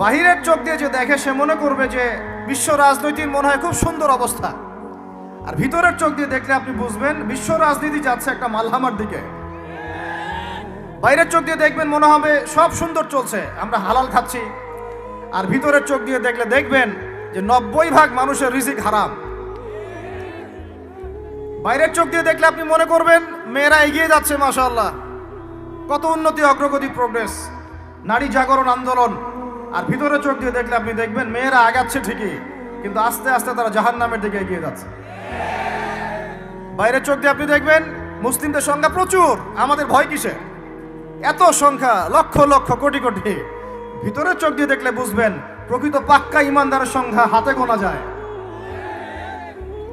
বাহিরের চোখ দিয়ে যে দেখে সে মনে করবে যে বিশ্ব রাজনীতির মনে হয় খুব সুন্দর অবস্থা, আর ভিতরের চোখ দিয়ে দেখলে আপনি বুঝবেন বিশ্ব রাজনীতি যাচ্ছে একটা মালহামার দিকে। বাইরের চোখ দিয়ে দেখবেন মনে হবে সব সুন্দর চলছে, আমরা হালাল খাচ্ছি, আর ভিতরের চোখ দিয়ে দেখলে দেখবেন যে 90% মানুষের রিজিক হারাম। বাইরের চোখ দিয়ে দেখলে আপনি মনে করবেন মেয়েরা এগিয়ে যাচ্ছে, মাশাআল্লাহ, কত উন্নতি, অগ্রগতি, প্রোগ্রেস, নারী জাগরণ আন্দোলন। আর ভিতরের চোখ দিয়ে দেখলে আপনি দেখবেন মেয়েরা আগাচ্ছে ঠিকই, কিন্তু আস্তে আস্তে তারা জাহান্নামের দিকে এগিয়ে যাচ্ছে। বাইরের চোখ দিয়ে আপনি দেখবেন মুসলিমদের সংখ্যা প্রচুর, আমাদের ভয় কিসে, এত সংখ্যা, লক্ষ লক্ষ, কোটি কোটি। ভিতরের চোখ দিয়ে দেখলে বুঝবেন প্রকৃত পাক্কা ইমানদারের সংখ্যা হাতে গোনা যায়।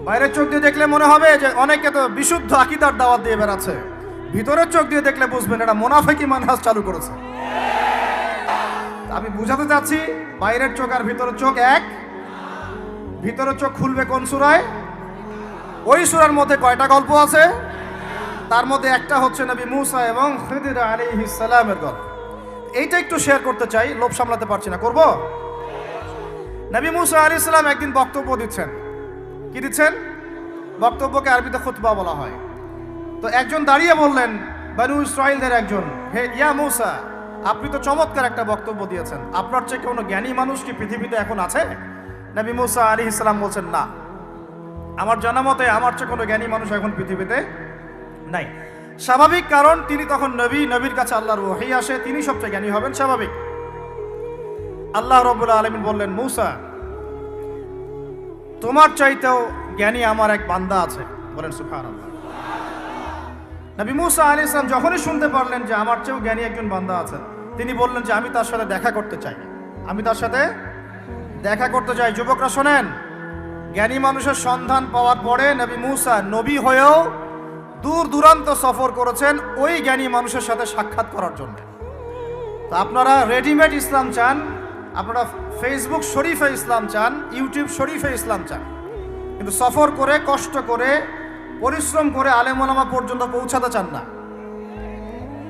বাইরের চোখ দিয়ে দেখলে মনে হবে যে অনেকে তো বিশুদ্ধ আকীদার দাওয়াত দিয়ে বেড়াচ্ছে, ভিতরের চোখ দিয়ে দেখলে বুঝবেন এটা মুনাফিকি মানহাজ চালু করেছে। আমি বুঝাতে চাচ্ছি বাইরের চোখ আর ভিতরের চোখ এক। ভিতরের চোখ খুলবে কোন সূরায়? ওই সূরার মধ্যে কয়টা গল্প আছে? তার মধ্যে একটা হচ্ছে নবী মূসা এবং খিদির আলাইহিস সালামের গল্প। এইটা একটু শেয়ার করতে চাই, লোভ সামলাতে পারছি না, করব। নবী মূসা আলাইহিস সালাম একদিন বক্তব্য দিচ্ছেন। কি দিচ্ছেন? বক্তব্যকে আরবিতে খুতবা বলা হয়। তো একজন দাঁড়িয়ে বললেন, বনু ইসরাঈলদের একজন, হে ইয়া মূসা, আপনি তো চমৎকার একটা বক্তব্য দিয়েছেন, আপনার চেয়ে কোনো জ্ঞানী মানুষ কি পৃথিবীতে এখন আছে? নবী মূসা আলাইহিস সালাম বলছেন, না, আমার জানা মতে আমার চেয়ে কোনো জ্ঞানী মানুষ এখন পৃথিবীতে নাই। স্বাভাবিক, কারণ তিনি তখন নবী, নবীর কাছে আল্লাহর ওহী আসে, তিনি সবচেয়ে জ্ঞানী হবেন, স্বাভাবিক। আল্লাহ রাব্বুল আলামিন বললেন, মূসা, তোমার চাইতেও জ্ঞানী আমার এক বান্দা আছে। বলেন সুবহানাল্লাহ। নবী মূসা আলাইহিস সালাম যখনই শুনতে পারলেন যে আমার চেয়েও জ্ঞানী একজন বান্দা আছেন, তিনি বললেন যে আমি তার সাথে দেখা করতে চাই, আমি তার সাথে দেখা করতে চাই। যুবকরা শোনেন, জ্ঞানী মানুষের সন্ধান পাওয়ার পরে নবী মূসা নবী হয়েও দূর দূরান্ত সফর করেছেন ওই জ্ঞানী মানুষের সাথে সাক্ষাৎ করার জন্য। তো আপনারা রেডিমেড ইসলাম চান, আপনারা ফেসবুক শরীফে ইসলাম চান, ইউটিউব শরীফে ইসলাম চান, কিন্তু সফর করে, কষ্ট করে, পরিশ্রম করে আলেম ওলামা পর্যন্ত পৌঁছাতে চান না।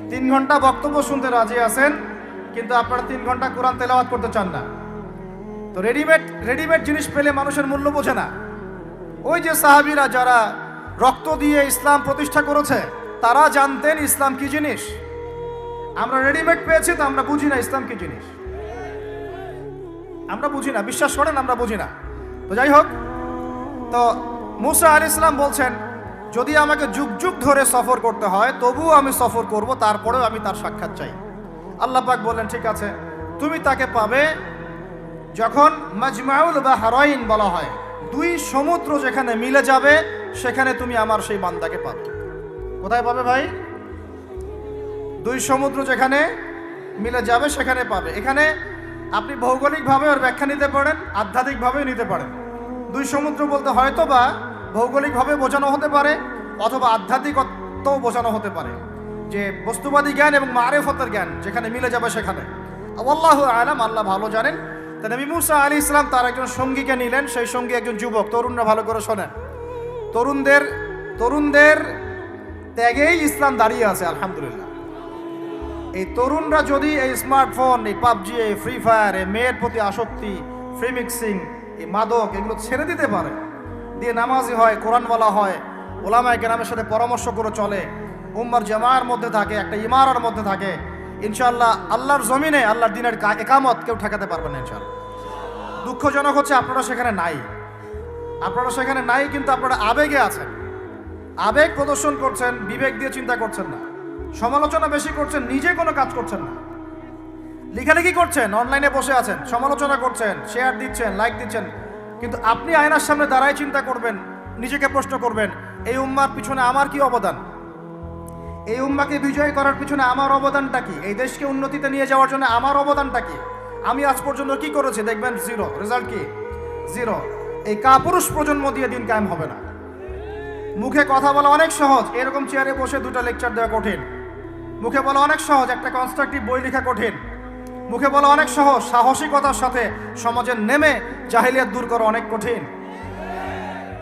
3 ঘন্টা বক্তব্য শুনতে রাজি আছেন, কিন্তু আপনারা 3 ঘন্টা কোরআন তেলাওয়াত করতে চান না। তো রেডিমেড জিনিস পেলে মানুষের মূল্য বোঝে না। ওই যে সাহাবীরা যারা রক্ত দিয়ে ইসলাম প্রতিষ্ঠা করেছে, তারা জানতেন ইসলাম কি জিনিস। আমরা রেডিমেড পেয়েছি, তো আমরা বুঝি না ইসলাম কি জিনিস, আমরা বুঝি না, বিশ্বাস করেন আমরা বুঝি না। তো যাই হোক, তো মূসা আলাইহিস সালাম বলছেন, যদি আমাকে যুগ যুগ ধরে সফর করতে হয় তবুও আমি সফর করব, তারপরেও আমি তার সাক্ষাৎ চাই। আল্লাহ পাক বললেন, ঠিক আছে, তুমি তাকে পাবে যখন মাজমাউল বাহরাইন বলা হয়, 2 সমুদ্র যেখানে মিলে যাবে সেখানে তুমি আমার সেই বান্দাকে পাবে। কোথায় পাবে ভাই? 2 সমুদ্র যেখানে মিলে যাবে সেখানে পাবে। এখানে আপনি ভৌগোলিকভাবে ওর ব্যাখ্যা নিতে পারেন, আধ্যাত্মিকভাবেও নিতে পারেন। 2 সমুদ্র বলতে হয়তো বা ভৌগোলিকভাবে বোঝানো হতে পারে, অথবা আধ্যাত্মিকতাও বোঝানো হতে পারে, যে বস্তুবাদী জ্ঞান এবং মারিফতের জ্ঞান যেখানে মিলে যাবে সেখানে। আল্লাহু আলাম, আল্লাহ ভালো জানেন। তা নবী মূসা আলাইহিস সালাম তার একজন সঙ্গীকে নিলেন, সেই সঙ্গী একজন যুবক। তরুণরা ভালো করে শোনেন, তরুণদের ত্যাগেই ইসলাম দাঁড়িয়ে আছে, আলহামদুলিল্লাহ। এই তরুণরা যদি এই স্মার্টফোন, এই পাবজি, এই ফ্রি ফায়ার, এই মেয়ের প্রতি আসক্তি, ফ্রি মিক্সিং, এই মাদক, এগুলো ছেড়ে দিতে পারে, দিয়ে নামাজি হয়, কোরআনওয়ালা হয়, ওলামায়ে কেরামের সাথে পরামর্শ করে চলে, উম্মার জামার মধ্যে থাকে, একটা ইমারার মধ্যে থাকে, ইনশাআল্লাহ আল্লাহর জমিনে আল্লাহর দিনের একামত কেউ ঠেকাতে পারবে না ইনশাআল্লাহ। দুঃখজনক হচ্ছে আপনারা সেখানে নাই, কিন্তু আপনারা আবেগে আছেন, আবেগ প্রদর্শন করছেন, বিবেক দিয়ে চিন্তা করছেন না, সমালোচনা বেশি করছেন, নিজে কোনো কাজ করছেন না, লেখালেখি করছেন, অনলাইনে বসে আছেন, সমালোচনা করছেন, শেয়ার দিচ্ছেন, লাইক দিচ্ছেন, কিন্তু আপনি আয়নার সামনে দাঁড়ায় চিন্তা করবেন, নিজেকে প্রশ্ন করবেন, এই উম্মার পিছনে আমার কি অবদান? এই উম্মাকে বিজয় করার পিছনে আমার অবদানটা কি? এই দেশকে উন্নতিতে নিয়ে যাওয়ার জন্য আমার অবদানটা কি? আমি আজ পর্যন্ত কি করেছি? দেখবেন জিরো, রেজাল্ট কি? জিরো। এই কাপুরুষ প্রজন্ম দিয়ে দিন কায়েম হবে না। মুখে কথা বলা অনেক সহজ, এরকম চেয়ারে বসে 2টা লেকচার দেওয়া কঠিন। মুখে বলা অনেক সহজ, একটা কনস্ট্রাকটিভ বই লেখা কঠিন। মুখে বলা অনেক সহজ, সাহসিকতার সাথে সমাজে নেমে জাহিলিয়াত দূর করা অনেক কঠিন।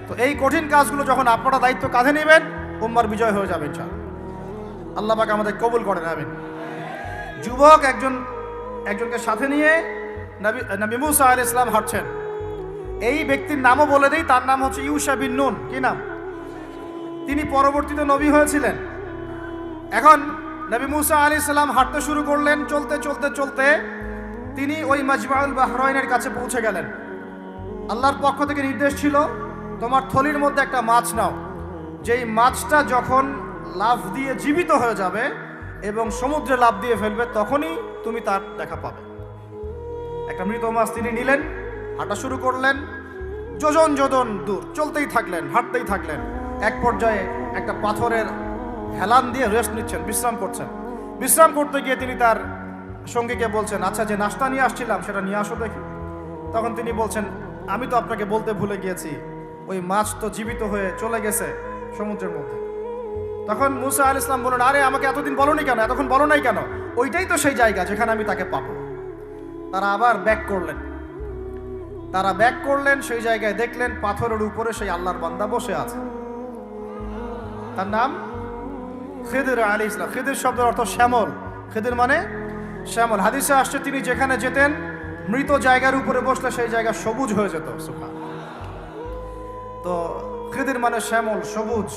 তো এই কঠিন কাজগুলো যখন আপনারা দায়িত্ব কাঁধে নেবেন, উম্মার বিজয় হয়ে যাবে ইনশাআল্লাহ। আল্লাহ পাক আমাদের কবুল করেন, আমিন। যুবক একজনকে সাথে নিয়ে নবী মুসা আলাইহিস সালাম হাঁটছেন। এই ব্যক্তির নামও বলে দেই, তার নাম হচ্ছে ইউশা বিন নুন। কি নাম? তিনি পরবর্তীতে নবী হয়েছিলেন। এখন নবী মুসা আলাইহিস সালাম হাঁটতে শুরু করলেন। চলতে চলতে চলতে তিনি ওই মাজমাউল বাহরাইনের কাছে পৌঁছে গেলেন। আল্লাহর পক্ষ থেকে নির্দেশ ছিল, তোমার থলির মধ্যে একটা মাছ নাও, যেই মাছটা যখন লাফ দিয়ে জীবিত হয়ে যাবে এবং সমুদ্রে লাফ দিয়ে ফেলবে, তখনই তুমি তার দেখা পাবে। একটা মৃত মাছ তিনি নিলেন, হাঁটা শুরু করলেন। যোজন যোজন দূর চলতেই থাকলেন, হাঁটতেই থাকলেন। এক পর্যায়ে একটা পাথরের হেলান দিয়ে রেস্ট নিচ্ছেন, বিশ্রাম করছেন। বিশ্রাম করতে গিয়ে তিনি তার সঙ্গীকে বলছেন, আচ্ছা, যে নাস্তা নিয়ে আসছিলাম সেটা নিয়ে আসো দেখি। তখন তিনি বলছেন, আমি তো আপনাকে বলতে ভুলে গিয়েছি, ওই মাছ তো জীবিত হয়ে চলে গেছে সমুদ্রের মধ্যে। তখন মুসা আলাইহিস সালাম বললেন, আরে আমাকে এতদিন বলোনি কেন, এতক্ষণ বলো নাই কেন? ওইটাই তো সেই জায়গা যেখানে আমি তাকে পাবো। তারা আবার ব্যাক করলেন। সেই জায়গায় দেখলেন পাথরের উপরে সেই আল্লাহর বান্দা বসে আছে। তার নাম খিদির আলাইহিস সালাম। খিদির শব্দের অর্থ শ্যামল। খিদির মানে শ্যামল। হাদিসে আসছে, তিনি যেখানে যেতেন মৃত জায়গার উপরে বসলে সেই জায়গা সবুজ হয়ে যেত। সুবহানাল্লাহ। তো খিদির মানে শ্যামল, সবুজ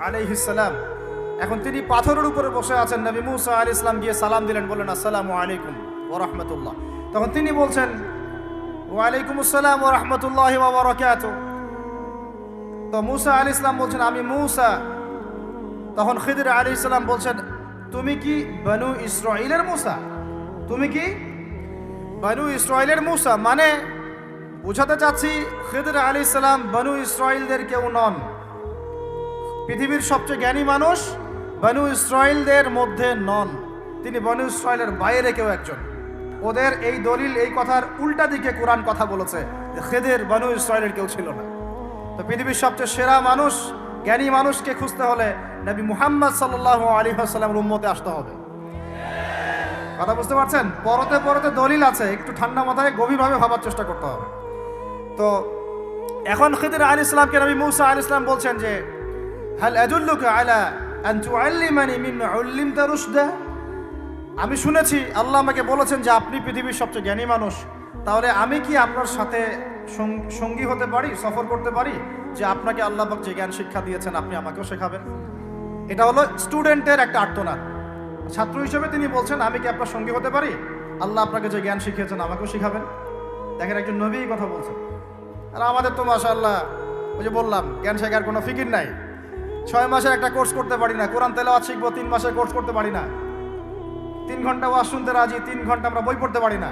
আলাইহিস সালাম। এখন তিনি পাথরের উপরে বসে আছেন। নবী মুসা আলাইহিস সালাম গিয়ে সালাম দিলেন, বললেন, আসসালামু আলাইকুম ওয়া রাহমাতুল্লাহ। তখন তিনি বলছেন, ওয়া আলাইকুম আসসালাম ওয়া রাহমাতুল্লাহি ওয়া বারাকাতুহু। তো মুসা আলাইহিস সালাম বলছেন, আমি মুসা। তখন খিদির আলাইহিস সালাম বলছেন, তুমি কি বনু ইসরাইলের মুসা? তুমি কি বনু ইসরাইলের মুসা? মানে বুঝাতে চাচ্ছি, খিদির আলাইহিস সালাম বনু ইসরাইলদের কেউ নন। পৃথিবীর সবচেয়ে জ্ঞানী মানুষ বনু ইসরাইলদের মধ্যে নন, তিনি বনু ইসরাইলের বাইরে কেউ একজন। ওদের এই দলিল, এই কথার উল্টা দিকে কোরআন কথা বলেছে যে খিদির বনু ইসরাইলের কেউ ছিল না। তো পৃথিবীর সবচেয়ে সেরা মানুষ, জ্ঞানী মানুষকে খুঁজতে হলে নবী মুহাম্মদ সাল্লাল্লাহু আলাইহি ওয়াসাল্লামের উম্মতে আসতে হবে। কথা বুঝতে পারছেন? পরতে পরতে দলিল আছে, একটু ঠান্ডা মাথায় গভীরভাবে ভাবার চেষ্টা করতে হবে। তো এখন খিদির আলাইহিস সালামকে নবী মুসা আলাইহিস সালাম বলছেন যে, হাল আদুল্লুকা আলা আন তুআল্লিমানি মিম্মা উল্লিমতা রুশদা। আমি শুনেছি আল্লাহ আমাকে বলেছেন যে আপনি পৃথিবীর সবচেয়ে জ্ঞানী মানুষ, তাহলে আমি কি আপনার সাথে সঙ্গী হতে পারি, সফর করতে পারি, যে আপনাকে আল্লাহ পাক যে জ্ঞান শিক্ষা দিয়েছেন আপনি আমাকেও শেখাবেন? এটা হলো স্টুডেন্টের একটা আর্তনাদ। ছাত্র হিসেবে তিনি বলছেন, আমি কি আপনার সঙ্গী হতে পারি? আল্লাহ আপনাকে যে জ্ঞান শিখিয়েছেন আমাকেও শিখাবেন। দেখেন, একজন নবী কথা বলছেন। আর আমাদের তো মাশাআল্লাহ, ওই যে বললাম, জ্ঞান শেখার কোনো ফিকির নাই। 6 মাসের একটা কোর্স করতে পারি না। কোরআন তেলাওয়াত শিখবো, 3 মাসের কোর্স করতে পারি না। 3 ঘন্টা ওয়াজ শুনতে রাজি, 3 ঘন্টা আমরা বই পড়তে পারি না।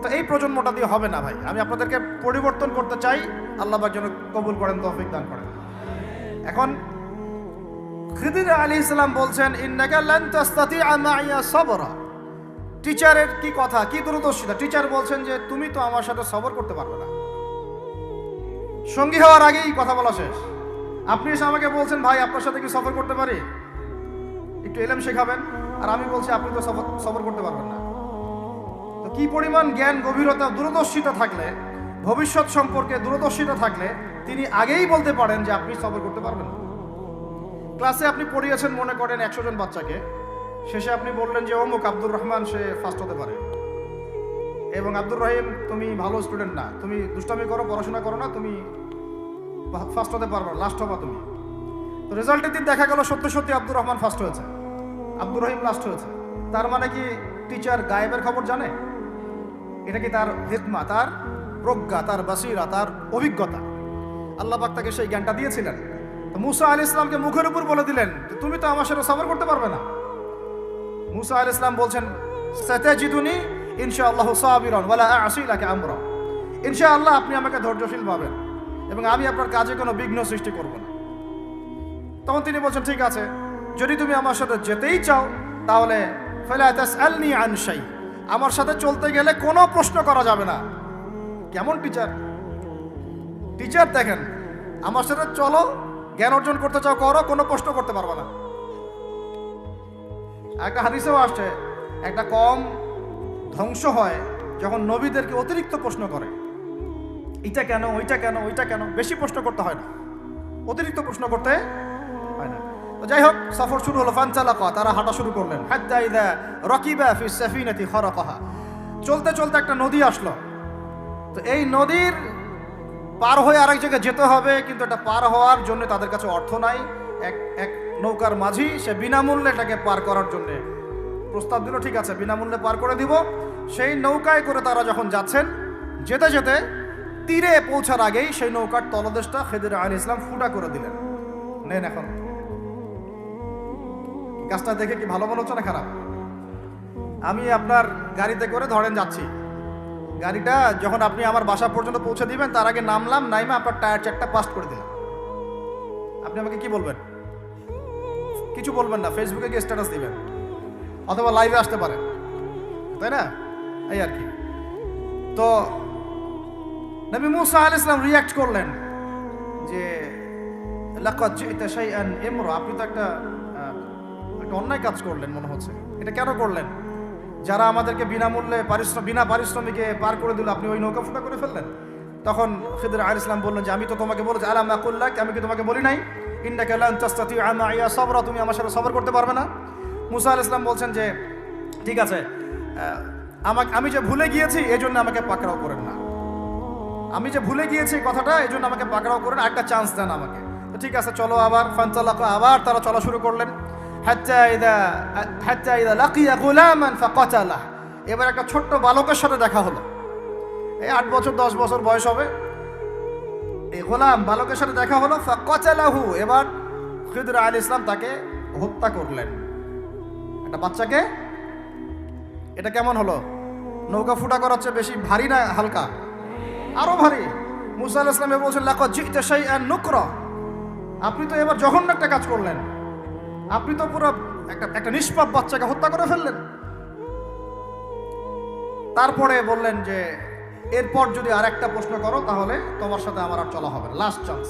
তো এই প্রজন্মটা দিয়ে হবে না ভাই। আমি আপনাদেরকে পরিবর্তন করতে চাই, আল্লাহ পাক যেন কবুল করেন, তৌফিক দান করেন। এখন খিদির আলাইহিস সালাম বলছেন, ইন্নাকা লান তাস্তাতিআ মাইয়া সাবরা। টিচারের কি কথা, কি দূরদর্শিতা! টিচার বলছেন যে তুমি তো আমার সাথে সবর করতে পারবে না। সঙ্গী হওয়ার আগেই কথা বলা শেষ। আপনি এসে আমাকে বলছেন, ভাই আপনার সাথে কি সফর করতে পারি, একটু ইলম শেখাবেন, আর আমি বলছি আপনি তো সফর করতে পারবেন না। তো কি পরিমাণ জ্ঞান, গভীরতা, দূরদর্শিতা থাকলে, ভবিষ্যৎ সম্পর্কে দূরদর্শিতা থাকলে তিনি আগেই বলতে পারেন যে আপনি সফর করতে পারবেন না। ক্লাসে আপনি পড়িয়েছেন মনে করেন 100 জন বাচ্চাকে, শেষে আপনি বললেন যে অমুক আব্দুর রহমান সে ফার্স্ট হতে পারে, এবং আব্দুর রহিম তুমি ভালো স্টুডেন্ট না, তুমি দুষ্টামি করো, পড়াশোনা করো না, তুমি ফার্স্ট হতে পারবে না, লাস্ট হবা তুমি। তো রেজাল্টের দিন দেখা গেল সত্যি সত্যি আব্দুর রহমান ফার্স্ট হয়েছে, আব্দুর রহিম লাস্ট হয়েছে। তার মানে কি টিচার গায়েবের খবর জানে? এটা কি তার হিকমা, তার প্রজ্ঞা, তার বাসিরা, তার অভিজ্ঞতা? আল্লাহ পাক তাকে সেই জ্ঞানটা দিয়েছিলেন। তো মুসা আলাইহিস সালামকে মুখের উপর বলে দিলেন তুমি তো আমার সাথে সফর করতে পারবে না। মুসা আলাইহিস সালাম বলছেন, সাতাজিদুনি ইনশাআল্লাহু সাবিরান ওয়ালা আ'সি লাকা আমরা। ইনশাআল্লাহ আপনি আমাকে ধৈর্যশীল পাবেন এবং আমি আপনার কাজে কোনো বিঘ্ন সৃষ্টি করব না। তখন তিনি বলছেন, ঠিক আছে, যদি তুমি আমার সাথে যেতেই চাও তাহলে ফালা তাসআলনি আন শাই, আমার সাথে চলতে গেলে কোনো প্রশ্ন করা যাবে না। কেমন টিচার! টিচার দেখেন, আমার সাথে চলো, জ্ঞান অর্জন করতে চাও করো, কোনো প্রশ্ন করতে পারবে না। একটা হাদিসেও আসছে, একটা কম ধ্বংস হয় যখন নবীদেরকে অতিরিক্ত প্রশ্ন করে, এটা কেন, ওইটা কেন, ওইটা কেন। বেশি প্রশ্ন করতে হয় না, অতিরিক্ত প্রশ্ন করতে হয় না। তো যাই হোক, সফর শুরু হলো। ফানতালাকা, তারা হাঁটা শুরু করলেন। হাত্তা ইযা রাকিবা ফিস সাফিনাতি খারাকাহা, চলতে চলতে একটা নদী আসলো। তো এই নদীর পার হয়ে আরেক জায়গায় যেতে হবে, কিন্তু এটা পার হওয়ার জন্য তাদের কাছে অর্থ নাই। এক নৌকার মাঝি সে বিনামূল্যে এটাকে পার করার জন্য প্রস্তাব দিল, ঠিক আছে বিনামূল্যে পার করে দিব। সেই নৌকায় করে তারা যখন যাচ্ছেন, যেতে যেতে তীরে পৌঁছার আগেই সেই নৌকার তলদেশটা খিদির আলাইহিস সালাম ফুটা করে দিলেন। নেন এখন কাজটা দেখে কি ভালো মনে হচ্ছে না খারাপ? আমি আপনার গাড়িতে করে ধরেন যাচ্ছি, গাড়িটা যখন আপনি আমার বাসা পর্যন্ত পৌঁছে দিবেন তার আগে নামলাম, নাইমা আপনার টায়ার চেকটা পাস্ট করে দিলাম। আপনি আমাকে কি বলবেন? কিছু বলবেন না, ফেসবুকে গিয়ে স্ট্যাটাস দিবেন অথবা লাইভে আসতে পারেন, তাই না? এই আর কি। তো নবী মুসা আলাইহিস সালাম রিঅ্যাক্ট করলেন যে লাকাদ জি'তা শাইআন ইমরা, আপনি তো একটা অন্যায় কাজ করলেন মনে হচ্ছে। এটা কেন করলেন? যারা আমাদেরকে বিনামূল্যে বিনা পারিশ্রমিকে পার করে দিল, আপনি ওই নৌকা ফুটা করে ফেললেন। তখন খিদির আলাইহিস সালাম বললেন যে আমি তো তোমাকে বলেছি, আলাম আকুল লাক, আমি কি তোমাকে বলি নাই ইন্নাকা লান তাসতাতিআ মাইয়া সাবরা, তুমি আমার সাথে সবর করতে পারবে না? মুসা আলাইহিস সালাম বলছেন যে ঠিক আছে, আমি যে ভুলে গিয়েছি এজন্য আমাকে পাকড়াও করেন না, আমি যে ভুলে গিয়েছি কথাটা এজন্য আমাকে পাকড়াও করেন, একটা চান্স দেন আমাকে। তো ঠিক আছে চলো, আবার ফানতালাকা, আবার তারা চলা শুরু করলেন। হাত্তা ইযা লাকিয়া গুলামান ফাকাতালাহ, এবার একটা ছোট্ট বালকের সাথে দেখা হলো। এই 8 বছর 10 বছর বয়স হবে, এই গোলাম বালকের সাথে দেখা হলো। ফাকাতালাহু, এবার খিদির আলাইহিস সালাম তাকে হত্যা করলেন, একটা বাচ্চাকে। এটা কেমন হলো? নৌকা ফুটা করার চেয়ে বেশি ভারী না হালকা? আরো ভারী। মুসা আলাইহিস সালাম বলছেন লাকাদ জি'তা শাইআন নুকরা, আপনি তো এবার জঘন্য একটা কাজ করলেন, আপনি তো পুরো একটা নিষ্পাপ বাচ্চাকে হত্যা করে ফেললেন। তারপরে বললেন যে এরপর যদি আর একটা প্রশ্ন করো তাহলে তোমার সাথে আমার আর চলা হবে না, লাস্ট চান্স।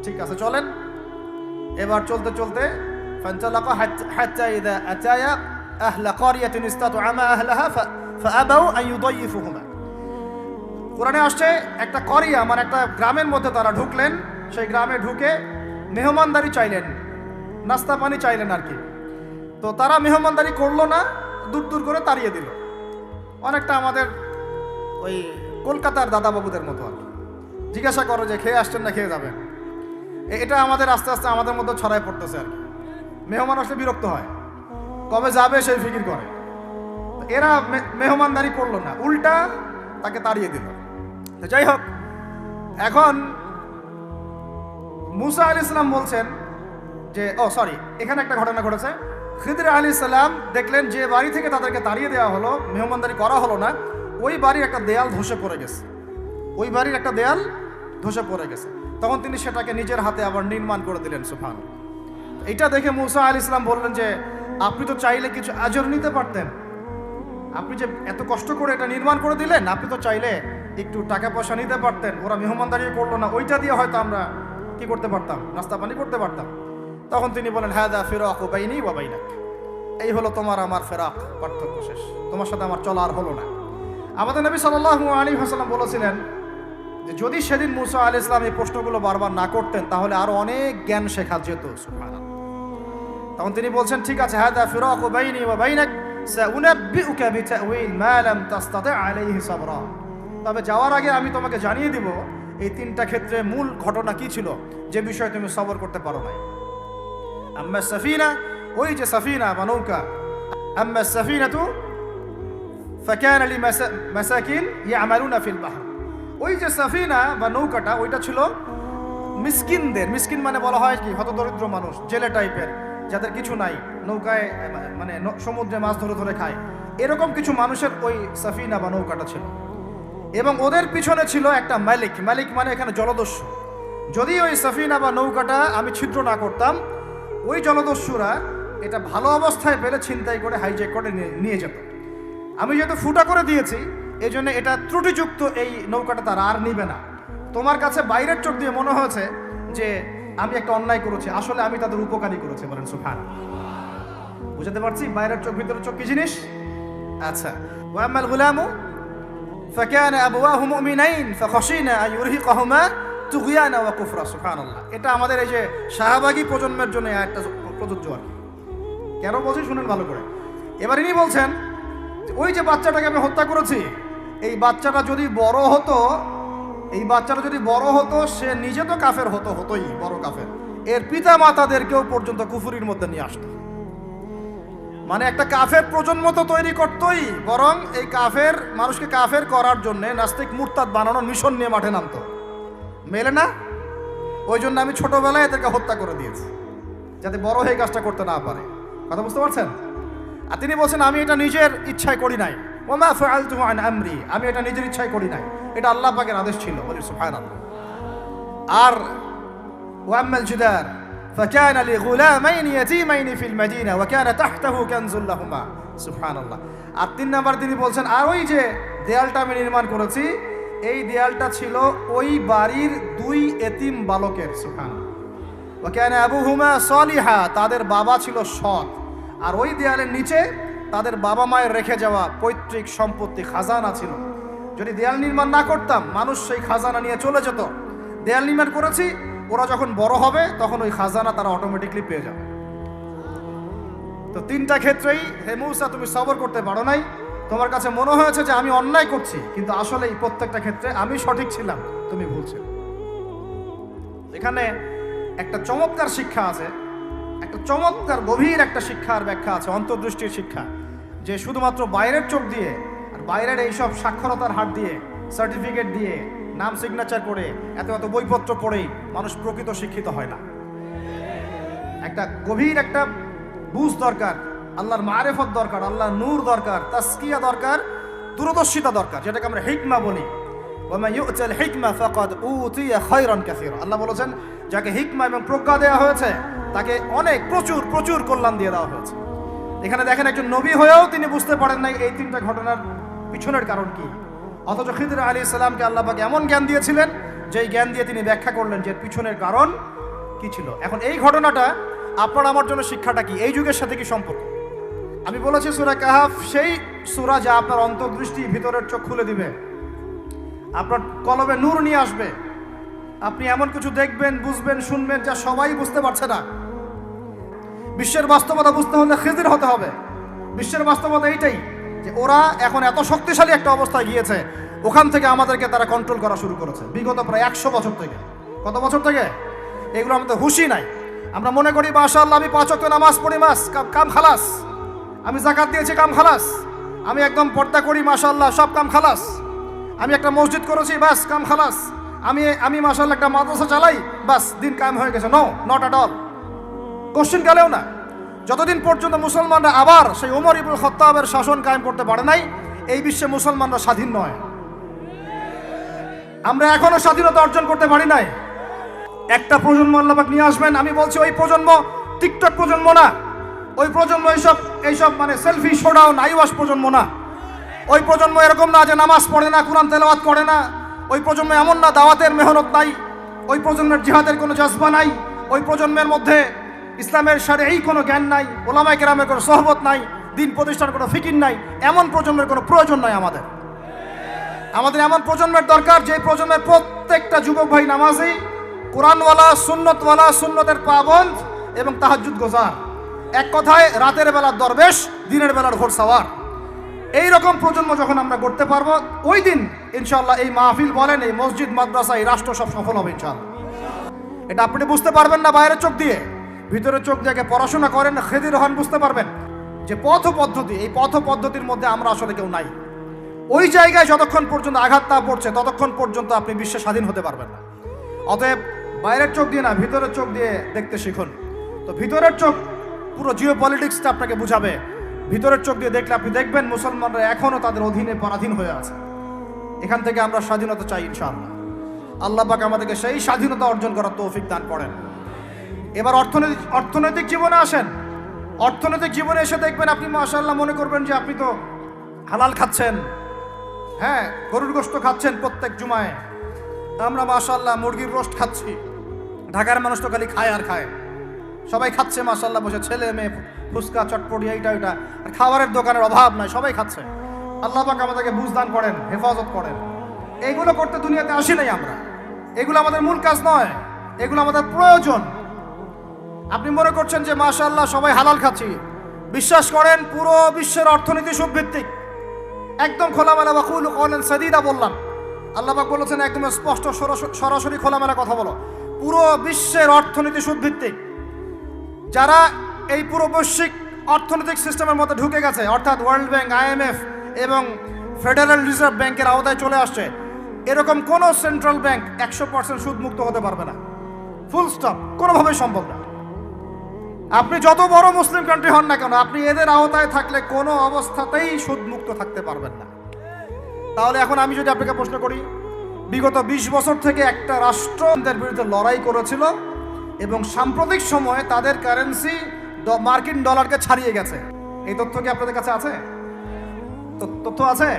ঠিক আছে চলেন। এবার চলতে চলতে ফানতালাকা হাত্তা ইযা আতায়া আহলা ক্বরিয়াতিন ইসতাতআমা আহলাহা ফাআবাউ আন ইউদাইফুহুমা। কোরআনে আসছে একটা করিয়া মানে একটা গ্রামের মধ্যে তারা ঢুকলেন, সেই গ্রামে ঢুকে মেহমানদারি চাইলেন, নাস্তা পানি চাইলেন আর কি। তো তারা মেহমানদারি করলো না, দূর দূর করে তাড়িয়ে দিল। অনেকটা আমাদের ওই কলকাতার দাদাবাবুদের মতো আর কি। জিজ্ঞাসা করো যে খেয়ে আসছেন না খেয়ে যাবেন, এটা আমাদের আস্তে আস্তে আমাদের মধ্যে ছড়ায় পড়তেছে আর কি। মেহমান আসলে বিরক্ত হয়, কবে যাবে সেই ফিকির করে। এরা মেহমানদারি করলো না, উল্টা তাকে তাড়িয়ে দিল। তো যাই হোক, এখন মুসা আলাইহিস সালাম বলছেন যে এখানে একটা ঘটনা ঘটেছে। খিদির আলাইহিস সালাম দেখলেন যে বাড়ি থেকে তাদেরকে তাড়িয়ে দেওয়া হলো, মেহমানদারি করা হলো না, ওই বাড়ির একটা দেয়াল ধসে পড়ে গেছে, ওই বাড়ির একটা দেয়াল ধসে পড়ে গেছে। তখন তিনি সেটাকে নিজের হাতে আবার নির্মাণ করে দিলেন। সুবহানাল্লাহ। এটা দেখে মুসা আলাইহিস সালাম বললেন যে আপনি তো চাইলে কিছু আজর নিতে পারতেন, আপনি যে এত কষ্ট করে এটা নির্মাণ করে দিলেন, আপনি তো চাইলে একটু টাকা পয়সা নিতে পারতেন। ওরা মেহমানদারি করলো না, ওইটা দিয়ে হয়তো আমরা কি করতে পারতাম, নাস্তা পানি করতে পারতাম। তখন তিনি বলেন হাদা ফিরাকু বাইনি ওয়া বাইনাক, এই হলো তোমার আমার ফেরাক, পার্থক্য শেষ, তোমার সাথে আমার চলা আর হলো না। আমাদের নবী সাল্লাল্লাহু আলাইহি ওয়াসাল্লাম বলেছিলেন যে যদি সেদিন মুসা আলাইহিস সালাম এই প্রশ্নগুলো বারবার না করতেন তাহলে আরো অনেক জ্ঞান শেখা যেত। সুবহানাল্লাহ। তখন তিনি বলছেন ঠিক আছে, হাদা ফিরাকু বাইনি ওয়া বাইনাক সাউনাব্বিউকা বিতাউইল মা লাম তাসতাতি' আলাইহি সাবরা, তবে যাওয়ার আগে আমি তোমাকে জানিয়ে দিব এই 3টা ক্ষেত্রে মূল ঘটনা কি ছিল যে বিষয়ে তুমি সবর করতে পারো না। আম্মা সাফিনা, ওই যে সাফিনা বা নৌকা, আম্মা সাফিনাতু ফাকানা লিমাসাকিন ইয়ামালুনা ফিল বাহর, ওই যে সাফিনা বা নৌকাটা ওইটা ছিল মিসকিনদের, মিসকিন মানে বলা হয় কি হতদরিদ্র মানুষ, জেলে টাইপের, যাদের কিছু নাই, নৌকায় মানে সমুদ্রে মাছ ধরে ধরে খায়, এরকম কিছু মানুষের ওই সাফিনা বা নৌকাটা ছিল। এবং ওদের পিছনে ছিল একটা মালিক, মালিক মানে এখানে জলদস্যু। যদি ওই সাফিনা বা নৌকাটা আমি ছিদ্র না করতাম, ওই জলদস্যুরা এটা ভালো অবস্থায় পেলে ছিনতাই করে হাইজ্যাক করে নিয়ে যেত। আমি যেহেতু ফুটা করে দিয়েছি এই জন্য এটা ত্রুটিযুক্ত, এই নৌকাটা তারা আর নিবে না। তোমার কাছে বাইরের চোখ দিয়ে মনে হয়েছে যে আমি একটা অন্যায় করেছি, আসলে আমি তাদের উপকারী করেছি। বলেন সুবহানাল্লাহ। বুঝতে পারছি বাইরের চোখ ভিতরের চোখ কি জিনিস? আচ্ছা, ওয়া আম্মাল গুলামু ফাকানা আবওয়াহু মুমিনাইন ফাখাশিনা আন ইউরহিকাহুমা তুগয়ানা ওয়া কুফরা। সুবহানাল্লাহ। এটা আমাদের এই যে শাহবাগী প্রজন্মের জন্য একটা প্রযোজ্য আর কি। কেন বলছি শুনেন ভালো করে। এবার ইনি বলছেন ওই যে বাচ্চাটাকে আমি হত্যা করেছি, এই বাচ্চাটা যদি বড় হতো সে নিজে তো কাফের হতোই বড় কাফের, এর পিতা মাতাদেরকেও পর্যন্ত কুফুরির মধ্যে নিয়ে আসতো। মানে একটা কাফের প্রজন্ম তো তৈরি করতোই, বরং এই কাফের মানুষকে কাফের করার জন্য নাস্তিক মুরতাদ বানানোর মিশন নিয়ে মাঠে নামতো। মেলে না? ওই জন্য আমি ছোটবেলায় এদেরকে হত্যা করে দিয়েছি, যাতে বড় হয়ে কাজটা করতে না পারে। কথা বুঝতে পারছেন? আর তিনি বলছেন আমি এটা নিজের ইচ্ছায় করি নাই, ওমা ফাআলতু আন আমরি, আমি এটা নিজের ইচ্ছায় করি নাই, এটা আল্লাহ পাকের আদেশ ছিল। বলি সুবহানাল্লাহ। আর ওয়াম্মাল জিদার فكان لغلامين يتيمين في المدينة وكان تحته كنز لهما সুবহানাল্লাহ। আর 3 নাম্বার তিনি বলছেন আর ওই যে দেয়ালটা আমি নির্মাণ করেছি, এই দেয়ালটা ছিল ওই বাড়ির 2 এতিম বালকের। সুবহানাল্লাহ। وكان أبوهما صالحا, তাদের বাবা ছিল সৎ। আর ওই দেয়ালের নিচে তাদের বাবা মায়ের রেখে যাওয়া পৈতৃক সম্পত্তি খাজানা ছিল। যদি দেয়াল নির্মাণ না করতাম মানুষ সেই খাজানা নিয়ে চলে যেত। দেয়াল নির্মাণ করেছি, ওরা যখন বড় হবে তখন ওই খাজানা তারা অটোমেটিকলি পেয়ে যাবে। তো 3টা ক্ষেত্রেই হে মূসা তুমি সবর করতে পারো নাই, তোমার কাছে মনে হয়েছে যে আমি অন্যায় করছি, কিন্তু আসলে এই প্রত্যেকটা ক্ষেত্রে আমি সঠিক ছিলাম, তুমি ভুল ছিলে। এখানে একটা চমৎকার শিক্ষা আছে, একটা চমৎকার গভীর একটা শিক্ষার ব্যাখ্যা আছে, অন্তর্দৃষ্টির শিক্ষা, যে শুধুমাত্র বাইরের চোখ দিয়ে আর বাইরের এইসব সাক্ষরতার হাত দিয়ে, সার্টিফিকেট দিয়ে, নাম সিগনেচার করে, এত বইপত্র পড়েই মানুষ প্রকৃত শিক্ষিত হয় না। একটা গভীর একটা বুঝ দরকার, আল্লাহর মারেফত দরকার, আল্লাহর নূর দরকার, তাসকিয়া দরকার, দূরদর্শিতা দরকার, যেটাকে আমরা হিকমা বলি। ওয়া ইউতাল হিকমা ফাকাদ উতিয়া খায়রান কাসীরা। আল্লাহ বলেছেন যাকে হিকমা এবং প্রজ্ঞা দেওয়া হয়েছে তাকে অনেক প্রচুর কল্যাণ দিয়ে দেওয়া হয়েছে। এখানে দেখেন একজন নবী হয়েও তিনি বুঝতে পারেন নাই এই 3টা ঘটনার পিছনের কারণ কি, অথচ খিদর আলাইহিস সালামকে আল্লাহ পাক এমন জ্ঞান দিয়েছিলেন যেই জ্ঞান দিয়ে তিনি ব্যাখ্যা করলেন যে পিছনের কারণ কি ছিল। এখন এই ঘটনাটা আপনার আমার জন্য শিক্ষাটা কি, এই যুগের সাথে কি সম্পর্ক? আমি বলেছি সূরা কাহাফ সেই সূরা যা আপনার অন্তর্দৃষ্টি, ভিতরের চোখ খুলে দিবে, আপনার কলবে নূর নিয়ে আসবে। আপনি এমন কিছু দেখবেন, বুঝবেন, শুনবেন যা সবাই বুঝতে পারছে না। বিশ্বের বাস্তবতা বুঝতে হলে খিজির হতে হবে। বিশ্বের বাস্তবতা এইটাই যে ওরা এখন এত শক্তিশালী একটা অবস্থায় গিয়েছে, ওখান থেকে আমাদেরকে তারা কন্ট্রোল করা শুরু করেছে বিগত প্রায় 100 বছর থেকে। কত বছর থেকে? এগুলো আমাদের হুঁশই নাই। আমরা মনে করি মাশাআল্লাহ আমি 5 ওয়াক্ত নামাজ পড়ি, কাম খালাস, আমি যাকাত দিয়েছি, কাম খালাস, আমি একদম পর্দা করি, মাশাআল্লাহ সব কাম খালাস, আমি একটা মসজিদ করেছি, বাস কাম খালাস, আমি মাশাআল্লাহ একটা মাদ্রাসা চালাই, বাস দিন কায়েম হয়ে গেছে। No, not at all. Question কালেও না। যতদিন পর্যন্ত মুসলমানরা আবার সেই ওমর ইবনে খাত্তাবের শাসন কায়েম করতে পারে নাই, এই বিশ্বে মুসলমানরা স্বাধীন নয়। আমরা এখনো স্বাধীনতা অর্জন করতে পারি নাই। একটা প্রজন্ম আল্লাহ পাক নিয়ে আসবেন, আমি বলছি ওই প্রজন্ম টিকটক প্রজন্ম না, ওই প্রজন্ম এইসব মানে সেলফি শোডাউন আইওয়াস প্রজন্ম না। ওই প্রজন্ম এরকম না যে নামাজ পড়ে না, কোরআন তেলাওয়াত করে না। ওই প্রজন্ম এমন না দাওয়াতের মেহনত নাই, ওই প্রজন্মের জিহাদের কোনো জজবা নাই, ওই প্রজন্মের মধ্যে ইসলামের শারঈ কোনো জ্ঞান নাই, ওলামায়ে কেরামের কোনো সোহবত নাই, দিন প্রতিষ্ঠার কোনো ফিকির নাই। এমন প্রজন্মের কোনো প্রয়োজন নাই আমাদের এমন প্রজন্মের দরকার যে প্রজন্মের প্রত্যেকটা যুবক ভাই নামাজি, কোরআনওয়ালা, সুন্নতওয়ালা, সুন্নতের পাবন্দ এবং তাহাজ্জুদ গোজার। এক কথায় রাতের বেলার দরবেশ, দিনের বেলার ঘোড়সাওয়ার। এইরকম প্রজন্ম যখন আমরা করতে পারবো, ওই দিন ইনশাআল্লাহ এই মাহফিল বলেন, এই মসজিদ, মাদ্রাসা, এই রাষ্ট্র সব সফল হবে ইনশাআল্লাহ। এটা আপনি বুঝতে পারবেন না বাইরের চোখ দিয়ে, ভিতরের চোখ দিয়ে পড়াশোনা করেন, খেদির হন, বুঝতে পারবেন যে পথ পদ্ধতি, এই পথ পদ্ধতির মধ্যে আমরা আসলে কেউ নাই। ওই জায়গায় যতক্ষণ পর্যন্ত আঘাত না পড়ছে ততক্ষণ পর্যন্ত আপনি বিশ্বে স্বাধীন হতে পারবেন না। অতএব বাইরের চোখ দিয়ে না, ভিতরের চোখ দিয়ে দেখতে শিখুন। তো ভিতরের চোখ পুরো জিও পলিটিক্সটা আপনাকে বুঝাবে। ভিতরের চোখ দিয়ে দেখলে আপনি দেখবেন মুসলমানরা এখনও তাদের অধীনে পরাধীন হয়ে আছে। এখান থেকে আমরা স্বাধীনতা চাই ইনশাআল্লাহ। আল্লাহ পাক আমাদেরকে সেই স্বাধীনতা অর্জন করার তৌফিক দান করেন। এবার অর্থনৈতিক জীবনে আসেন। অর্থনৈতিক জীবনে এসে দেখবেন আপনি মাশাআল্লাহ মনে করবেন যে আপনি তো হালাল খাচ্ছেন, হ্যাঁ গরুর গোশত খাচ্ছেন প্রত্যেক জুমায়, আমরা মাশাআল্লাহ মুরগির রোস্ট খাচ্ছি। ঢাকার মানুষ তো খালি খায় আর খায়, সবাই খাচ্ছে মাশাআল্লাহ বসে, ছেলে মেয়ে, ফুচকা, চটপটি, এইটা ওইটা, আর খাবারের দোকানের অভাব নাই, সবাই খাচ্ছে। আল্লাহ পাক আমাদেরকে বুঝদান করেন, হেফাজত করেন। এইগুলো করতে দুনিয়াতে আসি নাই আমরা, এগুলো আমাদের মূল কাজ নয়, এগুলো আমাদের প্রয়োজন। আপনি মনে করছেন যে মাশাআল্লাহ সবাই হালাল খাচ্ছি, বিশ্বাস করেন পুরো বিশ্বের অর্থনীতি সুদভিত্তিক। একদম খোলামেলা ওয়াকুলু কওলান সাদীদা বললাম। আল্লাহ পাক বলেছেন একদম স্পষ্ট সরাসরি খোলামেলা কথা বলো। পুরো বিশ্বের অর্থনীতি সুদভিত্তিক। যারা এই পুরো বৈশ্বিক অর্থনৈতিক সিস্টেমের মধ্যে ঢুকে গেছে, অর্থাৎ ওয়ার্ল্ড ব্যাংক, IMF এবং ফেডারেল রিজার্ভ ব্যাংকের আওতায় চলে আসছে, এরকম কোনো সেন্ট্রাল ব্যাংক 100% সুদমুক্ত হতে পারবে না। ফুল স্টপ, কোনোভাবেই সম্ভব না। আপনি যত বড় মুসলিম কান্ট্রি হন না কেন, আপনি এদের আওতায় থাকলে কোনো অবস্থাতেই সুদমুক্ত থাকতে পারবেন না। তাহলে এখন আমি যদি আপনাকে প্রশ্ন করি, বিগত 20 বছর থেকে একটা রাষ্ট্রের বিরুদ্ধে লড়াই করেছিল এবং সাম্প্রতিক সময়ে তাদের কারেন্সি মার্কিন ডলারকে ছাড়িয়ে গেছে, এই তথ্য কি আপনাদের কাছে আছে? তথ্য আছে?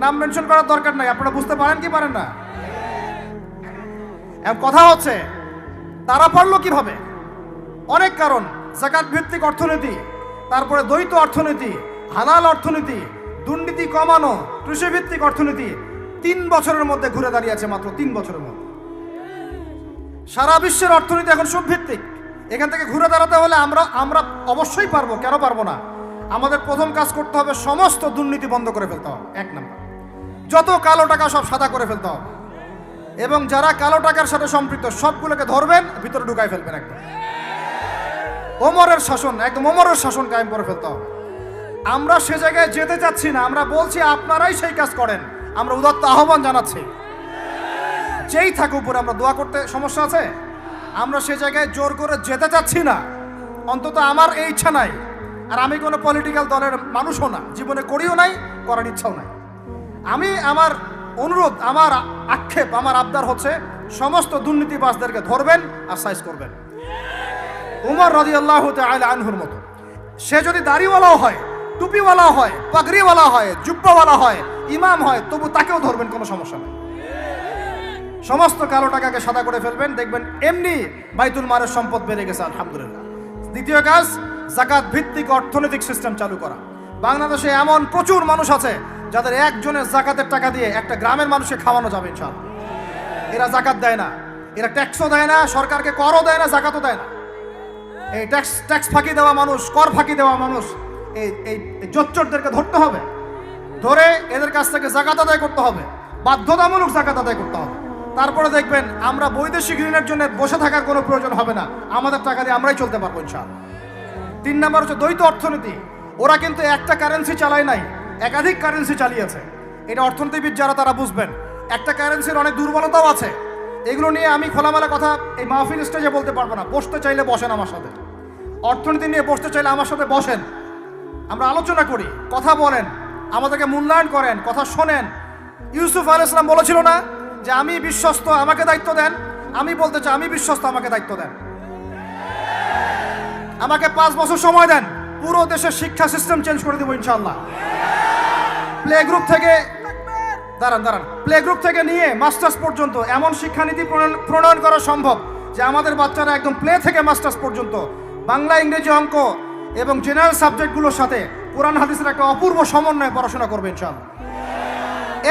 নাম মেনশন করার দরকার নাই, আপনারা বুঝতে পারেন কি পারেন না? এখন কথা হচ্ছে তারা পারলো কিভাবে? অনেক কারণ। যাকাত ভিত্তিক অর্থনীতি, তারপরে দ্বৈত অর্থনীতি, হালাল অর্থনীতি, দুর্নীতি কমানো, কৃষিভিত্তিক অর্থনীতি 3 বছরের মধ্যে ঘুরে দাঁড়িয়েছে, মাত্র 3 বছরের মধ্যে। সারা বিশ্বের অর্থনীতি এখন সুদভিত্তিক। এখান থেকে ঘুরে দাঁড়াতে হলে আমরা অবশ্যই পারবো, কেন পারবো না? আমাদের প্রথম কাজ করতে হবে সমস্ত দুর্নীতি বন্ধ করে ফেলতে হবে। 1 নম্বর, যত কালো টাকা সব সাদা করে ফেলতে হবে, এবং যারা কালো টাকার সাথে সম্পৃক্ত সবগুলোকে ধরবেন, ভিতরে ঢুকাই ফেলবেন। একদম ওমরের শাসন, একদম ওমরের শাসন কায়েম করে ফেলতে হবে। আমরা সে জায়গায় যেতে চাচ্ছি না, আমরা বলছি আপনারাই সেই কাজ করেন। আমরা উদাত্ত আহ্বান জানাচ্ছি, যেই থাকুক উপরে, আমরা দোয়া করতে সমস্যা আছে? আমরা সে জায়গায় জোর করে যেতে চাচ্ছি না, অন্তত আমার এই ইচ্ছা নাই। আর আমি কোনো পলিটিক্যাল দলের মানুষও না, জীবনে করিও নাই, করার ইচ্ছাও নাই। আমি আমার অনুরোধ, আমার আক্ষেপ, আমার আবদার হচ্ছে সমস্ত দুর্নীতিবাজদেরকে ধরবেন আর সাইজ করবেন। উমর রাদিয়াল্লাহু তাআলা আনহুর মতো সে যদি দাড়িওয়ালাও হয়, টুপিওয়ালা হয়, পাগড়িওয়ালা হয়, জুব্বাওয়ালা হয়, ইমাম হয়, তবু তাকেও ধরবেন, কোনো সমস্যা নেই। সমস্ত কালো টাকাকে সাদা করে ফেলবেন, দেখবেন এমনি বাইতুল মালের সম্পদ বেড়ে গেছে, আলহামদুলিল্লাহ। দ্বিতীয় কাজ, যাকাত ভিত্তিক অর্থনৈতিক সিস্টেম চালু করা। বাংলাদেশে এমন প্রচুর মানুষ আছে যাদের একজনের যাকাতের টাকা দিয়ে একটা গ্রামের মানুষকে খাওয়ানো যাবে ইনশাআল্লাহ। এরা যাকাত দেয় না, এরা ট্যাক্সও দেয় না, সরকারকে করও দেয় না, যাকাতও দেয় না। এই ট্যাক্স ফাঁকি দেওয়া মানুষ, কর ফাঁকি দেওয়া মানুষ, এই জোচ্চরদেরকে ধরতে হবে, ধরে এদের কাছ থেকে যাকাত আদায় করতে হবে, বাধ্যতামূলক যাকাত আদায় করতে হবে। তারপরে দেখবেন আমরা বৈদেশিক ঋণের জন্য বসে থাকার কোনো প্রয়োজন হবে না, আমাদের টাকা দিয়ে আমরাই চলতে পারবো ইনশাআল্লাহ। 3 নম্বর হচ্ছে দ্বৈত অর্থনীতি। ওরা কিন্তু একটা কারেন্সি চালায় নাই, একাধিক কারেন্সি চালিয়েছে। এটা অর্থনীতিবিদ যারা তারা বুঝবেন। একটা কারেন্সির অনেক দুর্বলতাও আছে, এগুলো নিয়ে আমি খোলামেলা কথা এই মাহফিল স্টেজে বলতে পারবো না। বসতে চাইলে বসেন আমার সাথে, অর্থনীতি নিয়ে বসতে চাইলে আমার সাথে বসেন, আমরা আলোচনা করি, কথা বলেন, আমাদেরকে মূল্যায়ন করেন, কথা শোনেন। ইউসুফ আলাইহিস সালাম বলেছিল না যে আমি বিশ্বস্ত, আমাকে দায়িত্ব দেন? আমি বলতে চাই আমি বিশ্বস্ত, আমাকে দায়িত্ব দেন। আমাকে 5 বছর সময় দেন, পুরো দেশের শিক্ষা সিস্টেম চেঞ্জ করে দেবো ইনশাআল্লাহ। প্লে গ্রুপ থেকে প্লে গ্রুপ থেকে নিয়ে মাস্টার্স পর্যন্ত এমন শিক্ষানীতি প্রণয়ন করা সম্ভব যে আমাদের বাচ্চারা একদম প্লে থেকে মাস্টার্স পর্যন্ত বাংলা, ইংরেজি, অঙ্ক এবং জেনারেল সাবজেক্টগুলোর সাথে কোরআন হাদিসের একটা অপূর্ব সমন্বয়ে পড়াশোনা করবে ইনশাআল্লাহ।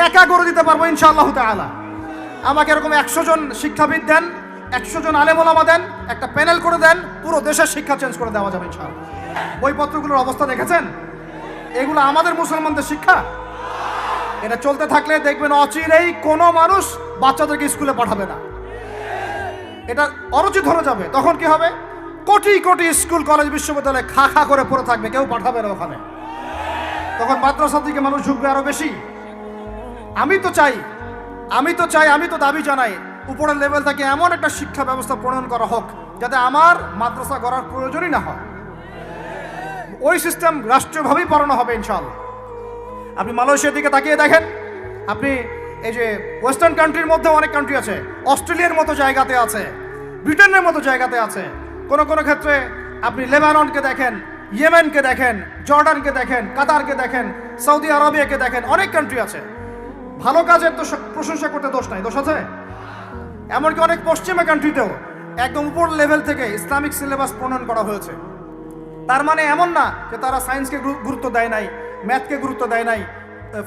একা করে দিতে পারবো ইনশাআল্লাহ তাআলা। আমাকে এরকম 100 জন শিক্ষাবিদ দেন, 100 জন আলেম ওলামা দেন, একটা প্যানেল করে দেন, পুরো দেশের শিক্ষা চেঞ্জ করে দেওয়া যাবে ইনশাআল্লাহ। বইপত্রগুলোর অবস্থা দেখেছেন? এগুলো আমাদের মুসলমানদের শিক্ষা। এটা চলতে থাকলে দেখবেন অচিরেই কোনো মানুষ বাচ্চাদেরকে স্কুলে পাঠাবে না, এটা অরুচি ধরে যাবে। তখন কি হবে? কোটি কোটি স্কুল, কলেজ, বিশ্ববিদ্যালয়ে খা খা করে পড়ে থাকবে, কেউ পাঠাবে না ওখানে। তখন মাদ্রাসার দিকে মানুষ ঝুঁকবে আরো বেশি। আমি তো চাই, আমি তো দাবি জানাই উপরের লেভেল থেকে এমন একটা শিক্ষা ব্যবস্থা প্রণয়ন করা হোক যাতে আমার মাদ্রাসা করার প্রয়োজনই না হয়। ওই সিস্টেম রাষ্ট্রীয়ভাবেই পড়ানো হবে ইনশাআল্লাহ। আপনি মালয়েশিয়ার দিকে তাকিয়ে দেখেন, আপনি এই যে ওয়েস্টার্ন কান্ট্রির মধ্যে অনেক কান্ট্রি আছে, অস্ট্রেলিয়ার মতো জায়গাতে আছে, ব্রিটেনের মতো জায়গাতে আছে, কোনো ক্ষেত্রে আপনি লেবাননকে দেখেন, ইয়েমেনকে দেখেন, জর্ডানকে দেখেন, কাতারকে দেখেন, সৌদি আরবিয়াকে দেখেন, অনেক কান্ট্রি আছে। ভালো কাজের তো প্রশংসা করতে দোষ নাই, দোষ আছে? এমনকি অনেক পশ্চিমা কান্ট্রিতেও একদম উপর লেভেল থেকে ইসলামিক সিলেবাস প্রণয়ন করা হয়েছে। তার মানে এমন না যে তারা সায়েন্সকে গুরুত্ব দেয় নাই, ম্যাথকে গুরুত্ব দেয় নাই,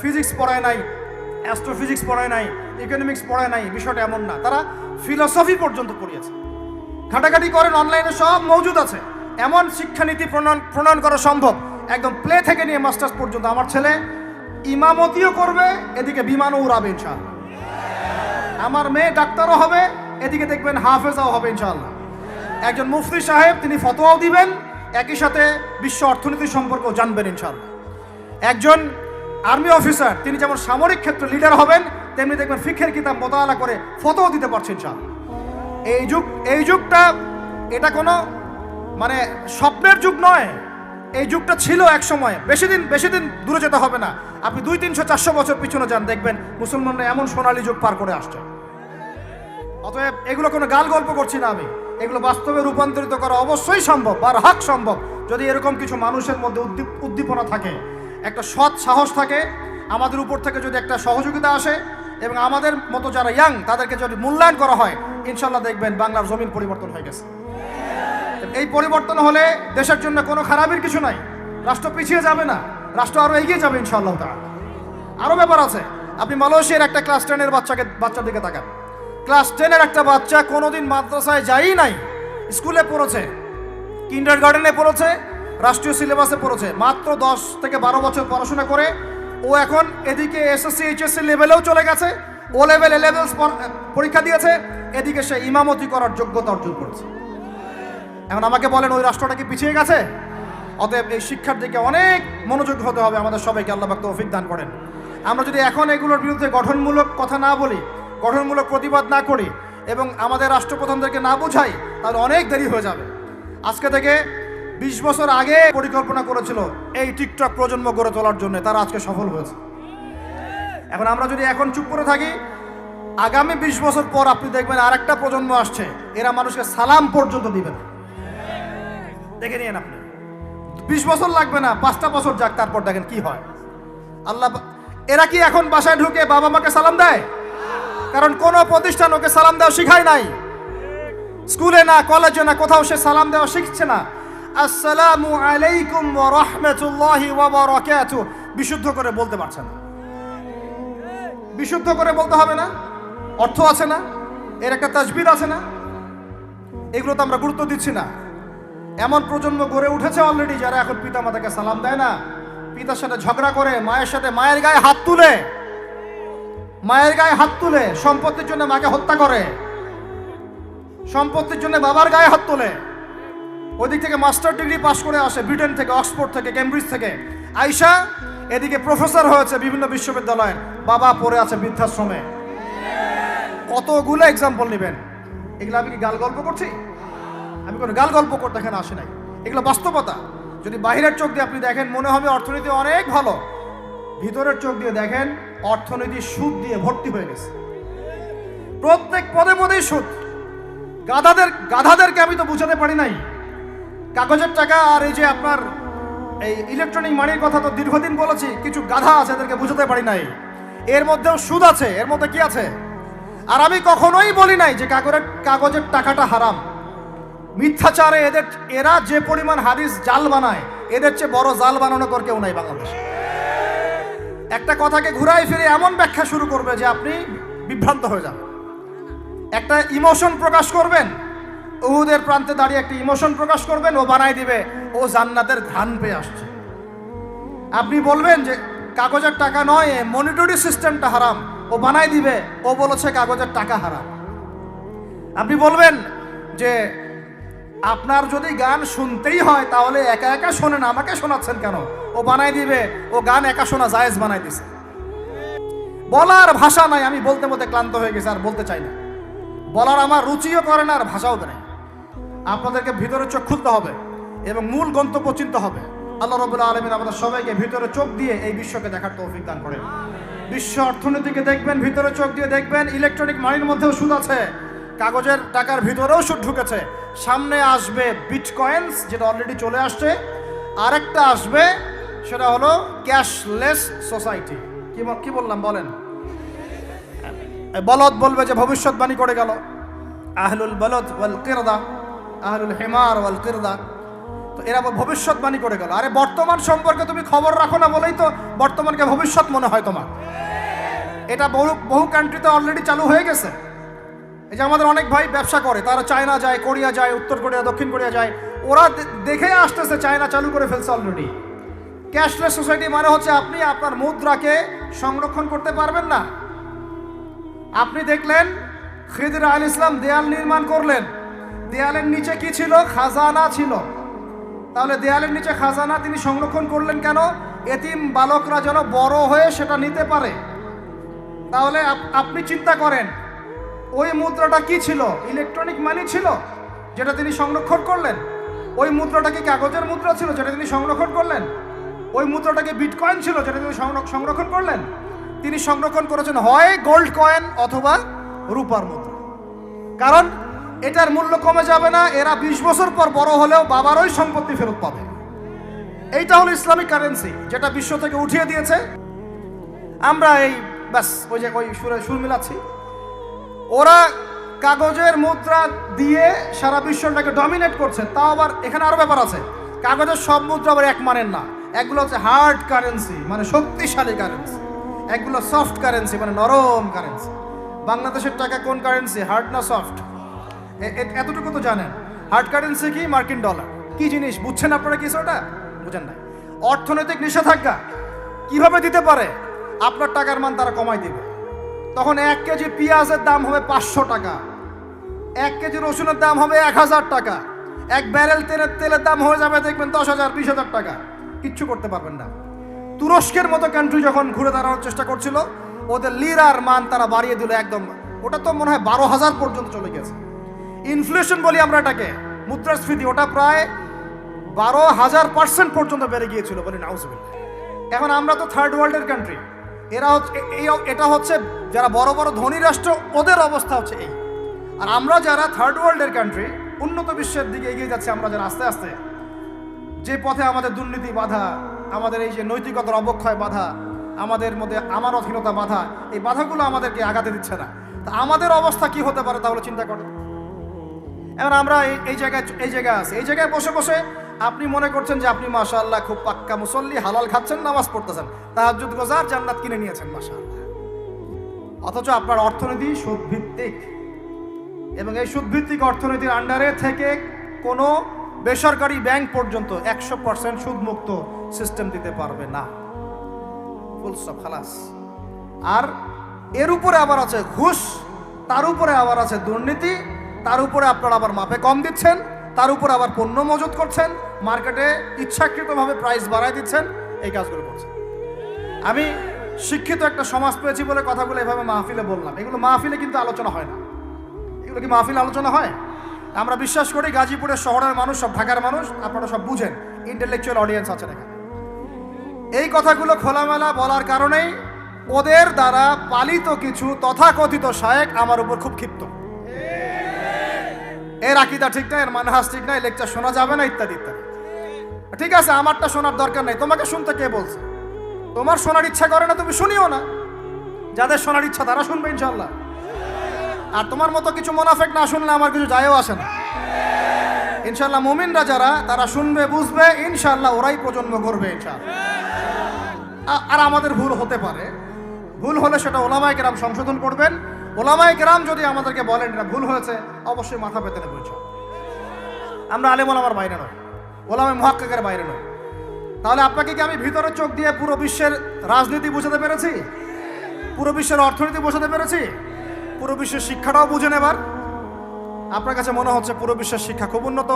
ফিজিক্স পড়ায় নাই, অ্যাস্ট্রোফিজিক্স পড়ায় নাই, ইকোনমিক্স পড়ায় নাই, বিষয়টা এমন না। তারা ফিলসফি পর্যন্ত পড়িয়েছে। ঘাটাঘাটি করেন, অনলাইনে সব মজুদ আছে। এমন শিক্ষানীতি প্রণয়ন করা সম্ভব একদম প্লে থেকে নিয়ে মাস্টার্স পর্যন্ত। আমার ছেলে ইমামতিও করবে, এদিকে বিমানও উড়াবে ইনশাআল্লাহ। আমার মেয়ে ডাক্তারও হবে, এদিকে দেখবেন হাফেজাও হবে ইনশাআল্লাহ। একজন মুফতি সাহেব তিনি ফতোয়াও দিবেন, একই সাথে বিশ্ব অর্থনীতি সম্পর্কেও জানবেন ইনশাআল্লাহ। একজন আর্মি অফিসার তিনি যেমন সামরিক ক্ষেত্রে লিডার হবেন, তেমনি দেখবেন ফিকহের কিতাব মোতালা করে ফতোয়া দিতে পারছেন ইনশাআল্লাহ। এই যুগটা এটা কোনো মানে স্বপ্নের যুগ নয়, এই যুগটা ছিল এক সময়। বেশি দিন দূরে যেতে হবে না, আপনি 200-300-400 বছর পিছনে যান, দেখবেন মুসলমানরা এমন সোনালী যুগ পার করে আসছে। অতএব এগুলো কোনো গাল গল্প করছি না আমি, এগুলো বাস্তবে রূপান্তরিত করা অবশ্যই সম্ভব, বারহাক সম্ভব, যদি এরকম কিছু মানুষের মধ্যে উদ্দীপনা থাকে, একটা সৎ সাহস থাকে, আমাদের উপর থেকে যদি একটা সহযোগিতা আসে এবং আমাদের মতো যারা ইয়াং তাদেরকে যদি মূল্যায়ন করা হয়, ইনশাল্লাহ দেখবেন বাংলার জমিন পরিবর্তন হয়ে গেছে। এই পরিবর্তন হলে দেশের জন্য কোনো খারাপের কিছু নাই, রাষ্ট্র পিছিয়ে যাবে না, রাষ্ট্র আরো এগিয়ে যাবে ইনশাআল্লাহ তাআলা। আরো ব্যাপার আছে, আপনি মালয়েশিয়ার একটা ক্লাস 10-এর বাচ্চার দিকে তাকান। ক্লাস 10-এর একটা বাচ্চা কোনোদিন মাদ্রাসায় যায়ই নাই, স্কুলে পড়েছে, কিন্ডারগার্টেনে পড়েছে, রাষ্ট্রীয় সিলেবাসে পড়েছে, মাত্র 10 থেকে 12 বছর পড়াশোনা করে ও এখন এদিকে এসএসসি এইচএসসি লেভেলেও চলে গেছে, ও লেভেল এ লেভেলস পরীক্ষা দিয়েছে, এদিকে সে ইমামতি করার যোগ্যতা অর্জন করেছে। এখন আমাকে বলেন ওই রাষ্ট্রটা কি পিছিয়ে গেছে? অতএব এই শিক্ষার দিকে অনেক মনোযোগ হতে হবে আমাদের সবাইকে, আল্লাহ পাক তৌফিক দান করেন। আমরা যদি এখন এগুলোর বিরুদ্ধে গঠনমূলক কথা না বলি, গঠনমূলক প্রতিবাদ না করি এবং আমাদের রাষ্ট্রপ্রধানদেরকে না বোঝাই, তাহলে অনেক দেরি হয়ে যাবে। আজকে থেকে 20 বছর আগে পরিকল্পনা করেছিল এই টিকটক প্রজন্ম গড়ে তোলার জন্য, তারা আজকে সফল হয়েছে। এখন আমরা যদি এখন চুপ করে থাকি, আগামী 20 বছর পর আপনি দেখবেন আরেকটা প্রজন্ম আসছে, এরা মানুষকে সালাম পর্যন্ত দিবে না। দেখে নিন আপনি, 20 বছর লাগবে না, 5টা বছর যাক, তারপর দেখেন কি হয়। আল্লাহ, এরা কি এখন বাসায় ঢুকে বাবা মাকে সালাম দেয়? কারণ কোনো প্রতিষ্ঠান ওকে সালাম দেওয়া শিখায় নাই, স্কুলে না, কলেজে না, কোথাও সে সালাম দেওয়া শিখছে না। আসসালামু আলাইকুম ওয়া রাহমাতুল্লাহি ওয়া বারাকাতুহু বিশুদ্ধ করে বলতে পারছে না। বিশুদ্ধ করে বলতে হবে না? অর্থ আছে না? এর একটা তাজবিদ আছে না? এগুলো তো আমরা গুরুত্ব দিচ্ছি না। এমন প্রজন্ম গড়ে উঠেছে অলরেডি যারা এখন পিতা মাতাকে সালাম দেয় না, পিতার সাথে ঝগড়া করে, মায়ের সাথে মায়ের গায়ে হাত তুলে, সম্পত্তির জন্য মাকে হত্যা করে, সম্পত্তির জন্য বাবার গায়ে হাত তোলে। ওইদিক থেকে মাস্টার ডিগ্রি পাশ করে আসে ব্রিটেন থেকে, অক্সফোর্ড থেকে, কেমব্রিজ থেকে আইসা, এদিকে প্রফেসর হয়েছে বিভিন্ন বিশ্ববিদ্যালয়ের, বাবা পড়ে আছে বৃদ্ধাশ্রমে। কতগুলো এক্সাম্পল নেবেন। এগুলো আমি কি গাল গল্প করছি? আমি কোনো গাল গল্প করতে এখানে আসি নাই, এগুলো বাস্তবতা। যদি বাহিরের চোখ দিয়ে আপনি দেখেন মনে হবে অর্থনীতি অনেক ভালো, ভিতরের চোখ দিয়ে দেখেন অর্থনীতি সুদ দিয়ে ভর্তি হয়ে গেছে, প্রত্যেক পদে পদেই সুদ। গাধাদেরকে আমি তো বুঝাতে পারি নাই, কাগজের টাকা আর এই যে আপনার এই ইলেকট্রনিক মানির কথা তো দীর্ঘদিন বলেছি, কিছু গাধা আছে এদেরকে বুঝাতে পারি নাই, এর মধ্যেও সুদ আছে, এর মধ্যে কি আছে। আর আমি কখনোই বলি নাই যে কাগজের টাকাটা হারাম। মিথ্যাচারে এরা যে পরিমাণ হাদিস জাল বানায়, এদের চেয়ে বড় জাল বানানো কর কেউ নাই বাংলাদেশে। একটা কথাকে ঘুরাই ফিরে এমন ব্যাখ্যা শুরু করবে যে আপনি বিভ্রান্ত হয়ে যাবেন। একটা ইমোশন প্রকাশ করবেন, উহুদের প্রান্তে দাঁড়িয়ে একটা ইমোশন প্রকাশ করবেন, ও বানাই দিবে ও জান্নাতের ঘ্রাণ পেয়ে আসছে। আপনি বলবেন যে কাগজের টাকা নয়, মনিটরি সিস্টেমটা হারাম, ও বানাই দিবে ও বলেছে কাগজের টাকা হারাম। আপনি বলবেন যে আপনার যদি গান শুনতেই হয় তাহলে একা একা শোনেন, আমাকে শোনাচ্ছেন কেন, ও বানাই দিবে ও গান একা শোনা জায়েজ বানাই দিছে। বলার ভাষা নাই, আমি বলতে বলতে ক্লান্ত হয়ে গেছি, আর বলতে চাই না। বলার আমার রুচিও করে না, আর ভাষাও দেয়। আপনাদেরকে ভিতরে চোখ খুলতে হবে এবং মূল গন্তব্য চিনতে হবে। আল্লাহ রাব্বুল আলামিন আমাদের সবাইকে ভিতরে চোখ দিয়ে এই বিশ্বকে দেখার তৌফিক দান করেন। বিশ্ব অর্থনীতিকে দেখবেন, ভিতরে চোখ দিয়ে দেখবেন, ইলেকট্রনিক মানির মধ্যেও সুদ আছে, কাগজের টাকার ভিতরেও সুদ ঢুকেছে। সামনে আসবে বিটকয়েন্স, যেটা অলরেডি চলে আসছে, আরেকটা আসবে, সেটা হলো ক্যাশলেস সোসাইটি। কি বললাম বলেন? বলদ বলবে যে ভবিষ্যৎবাণী করে গেল, আহলুল বলদ ওয়াল কিরদা, আহলুল হিমার ওয়াল কিরদা, তো এরা ভবিষ্যৎবাণী করে গেল। আরে বর্তমান সম্পর্কে তুমি খবর রাখো না বলেই তো বর্তমানকে ভবিষ্যৎ মনে হয় তোমার। এটা বহু কান্ট্রিতে অলরেডি চালু হয়ে গেছে। এই যে আমাদের অনেক ভাই ব্যবসা করে, তারা চায়না যায়, কোরিয়া যায়, উত্তর কোরিয়া, দক্ষিণ কোরিয়া যায়, ওরা দেখে আসতেছে চায়না চালু করে ফেলছে অলরেডি। ক্যাশলেস সোসাইটি মানে হচ্ছে আপনি আপনার মুদ্রাকে সংরক্ষণ করতে পারবেন না। আপনি দেখলেন খিদির আলাইহিস সালাম দেয়াল নির্মাণ করলেন, দেয়ালের নিচে কি ছিল? খাজানা ছিল। তাহলে দেয়ালের নিচে খাজানা তিনি সংরক্ষণ করলেন কেন? এতিম বালকরা যেন বড় হয়ে সেটা নিতে পারে। তাহলে আপনি চিন্তা করেন ওই মুদ্রাটা কি ছিল? ইলেকট্রনিক মানি ছিল যেটা তিনি সংরক্ষণ করলেন। ওই মুদ্রাটা কি কাগজের মুদ্রা ছিল যেটা তিনি সংরক্ষণ করলেন? ওই মুদ্রাটাকে বিটকয়েন ছিল যেটা তিনি সংরক্ষণ করলেন? তিনি সংরক্ষণ করেছেন হয় গোল্ড কয়েন অথবা রূপার মুদ্রা। কারণ এটার মূল্য কমে যাবে না, এরা 20 বছর পর বড় হলেও বাবারই সম্পত্তি ফেরত পাবে। এইটা হলো ইসলামিক কারেন্সি যেটা বিশ্ব থেকে উঠিয়ে দিয়েছে। আমরা এই ব্যাস ওই যে ওই সুর মিলাচ্ছি। ওরা কাগজের মুদ্রা দিয়ে সারা বিশ্বটাকে ডমিনেট করছে। তাও আবার এখানে আরো ব্যাপার আছে, কাগজের সব মুদ্রা আবার এক মানের না। একগুলো হচ্ছে হার্ড কারেন্সি মানে শক্তিশালী কারেন্সি, একগুলো সফট কারেন্সি মানে নরম কারেন্সি। বাংলাদেশের টাকা কোন কারেন্সি, হার্ড না সফট? এতটুকু তো জানেন। হার্ড কারেন্সি কি? মার্কিন ডলার। কি জিনিস বুঝছেন আপনারা? কিছু ওটা বুঝেন না। অর্থনৈতিক নিষেধাজ্ঞা কিভাবে দিতে পারে? আপনার টাকার মান তারা কমাই দিবে। তখন 1 কেজি পেঁয়াজের দাম হবে 500 টাকা, 1 কেজি রসুনের দাম হবে 1000 টাকা, 1 ব্যারেল তেলের দাম হয়ে যাবে দেখবেন 10,000 20,000 টাকা। কিচ্ছু করতে পারবেন না। তুরস্কের মতো কান্ট্রি যখন ঘুরে দাঁড়ানোর চেষ্টা করছিল, ওদের লিরার মান তারা বাড়িয়ে দিল একদম। ওটা তো মনে হয় 12,000 পর্যন্ত চলে গেছে। ইনফ্লেশন বলি আমরা এটাকে, মুদ্রাস্ফীতি, ওটা প্রায় 12,000% পর্যন্ত বেড়ে গিয়েছিল বলি নাউজুবিল্লাহ। এখন আমরা তো থার্ড ওয়ার্ল্ডের কান্ট্রি, এরা হচ্ছে এটা হচ্ছে যারা বড় বড় ধনী রাষ্ট্র, ওদের অবস্থা হচ্ছে এই। আর আমরা যারা থার্ড ওয়ার্ল্ডের কান্ট্রি, উন্নত বিশ্বের দিকে এগিয়ে যাচ্ছে, আমরা যারা আস্তে আস্তে, যে পথে আমাদের দুর্নীতি বাধা, আমাদের এই যে নৈতিকতার অবক্ষয় বাধা, আমাদের মধ্যে আমানতহীনতা বাধা, এই বাধাগুলো আমাদেরকে আগাতে দিচ্ছে না। তা আমাদের অবস্থা কি হতে পারে তাহলে চিন্তা করেন। এখন আমরা এই জায়গায় আছি, এই জায়গায় বসে বসে আপনি মনে করছেন যে আপনি মাশাআল্লাহ খুব পাক্কা মুসল্লি, হালাল খাচ্ছেন, নামাজ পড়তেছেন, তাহাজ্জুদ গোজার, জান্নাত কিনে নিয়েছেন মাশাআল্লাহ। অথচ আপনার অর্থনীতি সুদভিত্তিক, এবং এই সুদভিত্তিক অর্থনীতির আন্ডারে থেকে কোনো বেসরকারি ব্যাংক পর্যন্ত 100% সুদমুক্ত সিস্টেম দিতে পারবে না। ফুল স্টপ, খালাস। আর এর উপরে আবার আছে ঘুষ, তার উপরে আবার আছে দুর্নীতি, তার উপরে আপনারা আবার মাপে কম দিচ্ছেন, তার উপরে আবার পণ্য মজুত করছেন, মার্কেটে ইচ্ছাকৃতভাবে প্রাইস বাড়ায় দিচ্ছেন, এই কাজগুলো করছেন। আমি শিক্ষিত একটা সমাজ পেয়েছি বলে কথাগুলো এভাবে মাহফিলে বললাম। এগুলো মাহফিলে কিন্তু আলোচনা হয় না। এগুলো কি মাহফিলে আলোচনা হয়? আমরা বিশ্বাস করি গাজীপুরের শহরের মানুষ, সব ঢাকার মানুষ, আপনারা সব বুঝেন, ইন্টেলেকচুয়াল অডিয়েন্স আছেন এখানে। এই কথাগুলো খোলামেলা বলার কারণেই ওদের দ্বারা পালিত কিছু তথাকথিত শায়েখ আমার উপর খুব ক্ষিপ্ত। এর আকীদা ঠিক না, এর মানহাজ ঠিক না, এই লেকচার শোনা যাবে না, ইত্যাদি ইত্যাদি। ঠিক আছে, আমারটা শোনার দরকার নেই, তোমাকে শুনতে কে বলছে? তোমার শোনার ইচ্ছা করে না, তুমি শুনিও না। যাদের শোনার ইচ্ছা তারা শুনবে ইনশাল্লাহ। আর তোমার মতো কিছু মুনাফিক না শুনলে আমার কিছু যায়ও আসে না ইনশাল্লাহ। মুমিনরা যারা, তারা শুনবে, বুঝবে, ইনশাল্লাহ ওরাই প্রজন্ম করবে ইনশাল্লাহ। আর আমাদের ভুল হতে পারে, ভুল হলে সেটা ওলামায়ে কেরাম সংশোধন করবেন। ওলামায়ে কেরাম যদি আমাদেরকে বলেন এটা ভুল হয়েছে, অবশ্যই মাথা পেতে নেব ইনশাল্লাহ। আমরা আলেম ওলামার বাইরে নয়, ওলামায়ে মুহাক্কিকের বাইরে নয়। তাহলে আপনাকে কি আমি ভিতরে চোখ দিয়ে পুরো বিশ্বের রাজনীতি বোঝাতে পেরেছি? পুরো বিশ্বের অর্থনীতি বোঝাতে পেরেছি? পুরো বিশ্বের শিক্ষাটাও বুঝেন এবার? আপনার কাছে মনে হচ্ছে পুরো বিশ্বের শিক্ষা খুব উন্নত?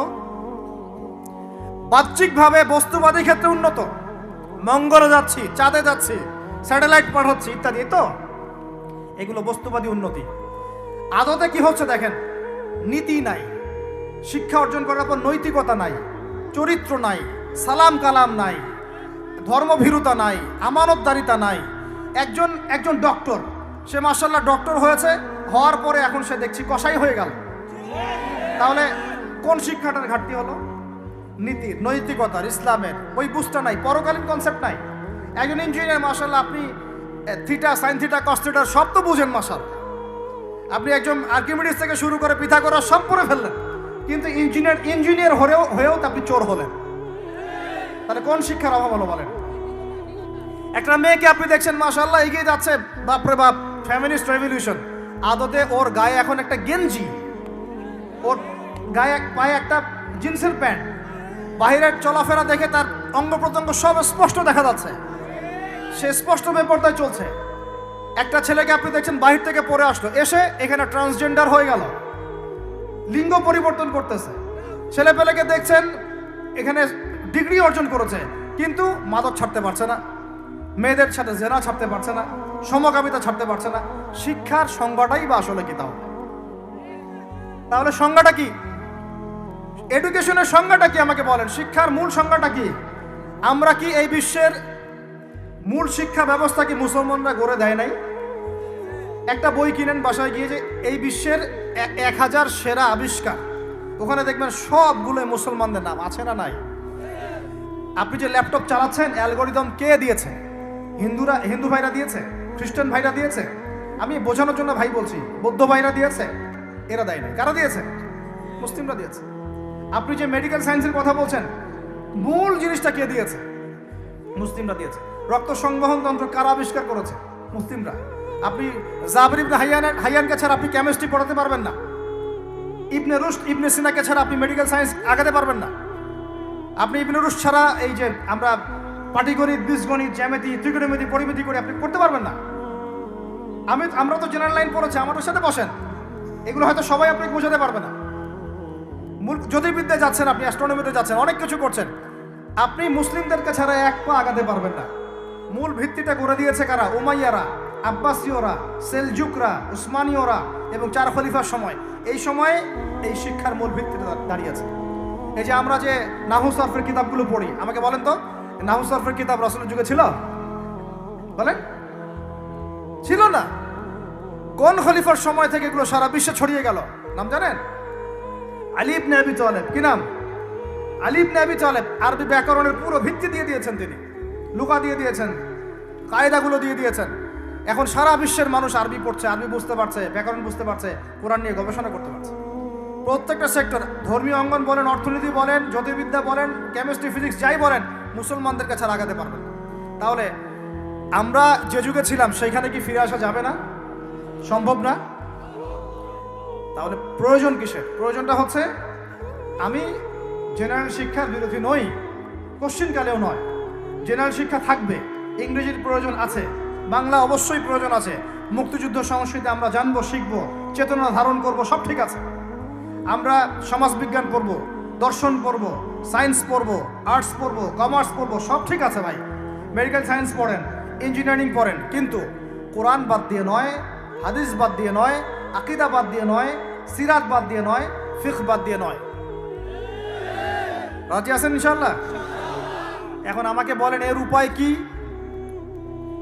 বাহ্যিকভাবে বস্তুবাদী ক্ষেত্রে উন্নত, মঙ্গলে যাচ্ছি, চাঁদে যাচ্ছি, স্যাটেলাইট পাঠাচ্ছি ইত্যাদি, তো এগুলো বস্তুবাদী উন্নতি। আদতে কি হচ্ছে দেখেন, নীতি নাই, শিক্ষা অর্জন করার পর নৈতিকতা নাই, চরিত্র নাই, সালাম কালাম নাই, ধর্মভীরুতা নাই, আমানতদারিতা নাই। একজন ডক্টর, সে মাশাআল্লাহ ডক্টর হয়েছে, হওয়ার পরে এখন সে দেখছি কসাই হয়ে গেল। তাহলে কোন শিক্ষাটার ঘাটতি হলো? নীতির, নৈতিকতার, ইসলামের ওই বুঝটা নাই, পরকালীন কনসেপ্ট নাই। একজন ইঞ্জিনিয়ার মাশাআল্লাহ, আপনি theta, sine theta, cos theta সব তো বুঝেন মাশাআল্লাহ। আপনি একজন আর্কিমিডিস থেকে শুরু করে পিথাগোরাস সব পড়ে ফেললেন, কিন্তু ইঞ্জিনিয়ার হয়েও তো আপনি চোর হলেন। তাহলে কোন শিক্ষার অভাব হলো বলেন? একটা মেয়েকে আপনি দেখছেন মাশাআল্লাহ এগিয়ে যাচ্ছে, বাপরে বাপ, ফেমিনিস্ট রেভলিউশন। আদতে ওর গায়ে এখন একটা গেঞ্জি, ওর গায়ে পায়ে একটা জিন্সের প্যান্ট, বাহিরের চলাফেরা দেখে তার অঙ্গ প্রত্যঙ্গ সব স্পষ্ট দেখা যাচ্ছে, সে স্পষ্ট বেপরদায় চলছে। একটা ছেলেকে আপনি দেখছেন বাহির থেকে পড়ে আসলো, এসে এখানে ট্রান্সজেন্ডার হয়ে গেল, লিঙ্গ পরিবর্তন করতেছে। ছেলে পেলেকে দেখছেন এখানে ডিগ্রি অর্জন করেছে, কিন্তু মাদক ছাড়তে পারছে না, মেয়েদের সাথে জেনা ছাড়তে পারছে না, সমকামিতা ছাড়তে পারছে না। শিক্ষার সংজ্ঞাটাই বা আসলে কি? তাহলে সংজ্ঞাটা কি? এডুকেশনের সংজ্ঞাটা কি আমাকে বলেন? শিক্ষার মূল সংজ্ঞাটা কি? আমরা কি এই বিশ্বের মূল শিক্ষা ব্যবস্থা কি মুসলমানরা গড়ে দেয় নাই? একটা বই কিনেন বাসায় গিয়ে, যে এই বিশ্বের 1000 সেরা আবিষ্কার, ওখানে দেখবেন সবগুলো মুসলমানদের নাম আছে না নাই? আপনি যে ল্যাপটপ চালাচ্ছেন, অ্যালগোরিদম কে দিয়েছে? হিন্দু ভাইরা দিয়েছে? খ্রিস্টান ভাইরা দিয়েছে? আমি বোঝানোর জন্য ভাই বলছি, বৌদ্ধ ভাইরা দিয়েছে? এরা দেয় না। কারা দিয়েছে? মুসলিমরা দিয়েছে। আপনি যে মেডিকেল সায়েন্সের কথা বলছেন, মূল জিনিসটা কে দিয়েছে? মুসলিমরা দিয়েছে। রক্ত সংবহন তন্ত্র কারা আবিষ্কার করেছে? মুসলিমরা। আপনি জাবির ইবনে হাইয়ানকে ছাড়া আপনি কেমিস্ট্রি পড়াতে পারবেন না। ইবনে রুশদ, ইবনে সিনাকে ছাড়া আপনি মেডিকেল সায়েন্স আগাতে পারবেন না। আপনি ইবনে রুশদ ছাড়া এই যে আমরা পাটিগণিত, বীজগণিত, জ্যামিতি, ত্রিকোণমিতি, পরিমিতি করে আপনি করতে পারবেন না। আমরা তো জেনারেল লাইন পড়েছি, আমাদের সাথে বসেন, এগুলো হয়তো সবাই আপনাকে বোঝাতে পারবে না। মূল জ্যোতির্বিদ্যায় যাচ্ছেন, আপনি অ্যাস্ট্রোনমিতে যাচ্ছেন, অনেক কিছু করছেন, আপনি মুসলিমদেরকে ছাড়া এক পা আগাতে পারবেন না। মূল ভিত্তিটা করে দিয়েছে কারা? উমাইয়ারা, আব্বাসীয়রা, সেলজুকরা, উসমানীয়রা এবং 4 খলিফার সময়। এই সময়ে এই শিক্ষার মূল ভিত্তিটা দাঁড়িয়েছে। এই যে আমরা যে নাহু সরফের কিতাবগুলো পড়ি, আমাকে বলেন তো, নাহু সরফের কিতাব রাসূলের যুগে ছিল? বলেন, ছিল না। কোন খলিফার সময় থেকে এগুলো সারা বিশ্বে ছড়িয়ে গেল? নাম জানেন? আলী ইবনে আবি তালেব। কি নাম? আলী ইবনে আবি তালেব। আরবি ব্যাকরণের পুরো ভিত্তি দিয়ে দিয়েছেন তিনি, লুগা দিয়ে দিয়েছেন, কায়দাগুলো দিয়ে দিয়েছেন। এখন সারা বিশ্বের মানুষ আরবি পড়ছে, আরবি বুঝতে পারছে, ব্যাকরণ বুঝতে পারছে, কোরআন নিয়ে গবেষণা করতে পারছে। প্রত্যেকটা সেক্টর, ধর্মীয় অঙ্গন বলেন, অর্থনীতি বলেন, জ্যোতির্বিদ্যা বলেন, কেমিস্ট্রি, ফিজিক্স, যাই বলেন, মুসলমানদের কাছে আগাতে পারবেন। তাহলে আমরা যে যুগে ছিলাম সেইখানে কি ফিরে আসা যাবে না? সম্ভব না। তাহলে প্রয়োজন কিসের? প্রয়োজনটা হচ্ছে, আমি জেনারেল শিক্ষার বিরোধী নই, কোশ্চিনকালেও নয়। জেনারেল শিক্ষা থাকবে, ইংরেজির প্রয়োজন আছে, বাংলা অবশ্যই প্রয়োজন আছে, মুক্তিযুদ্ধ সংস্কৃতি আমরা জানবো, শিখবো, চেতনা ধারণ করব, সব ঠিক আছে। আমরা সমাজবিজ্ঞান পড়বো, দর্শন পড়বো, সায়েন্স পড়বো, আর্টস পড়বো, কমার্স পড়বো, সব ঠিক আছে ভাই। মেডিকেল সায়েন্স পড়েন, ইঞ্জিনিয়ারিং পড়েন, কিন্তু কোরআন বাদ দিয়ে নয়, হাদিস বাদ দিয়ে নয়, আকীদা বাদ দিয়ে নয়, সিরাত বাদ দিয়ে নয়, ফিকহ বাদ দিয়ে নয়। রাজি আছেন ইনশাআল্লাহ? এখন আমাকে বলেন, এর উপায় কি?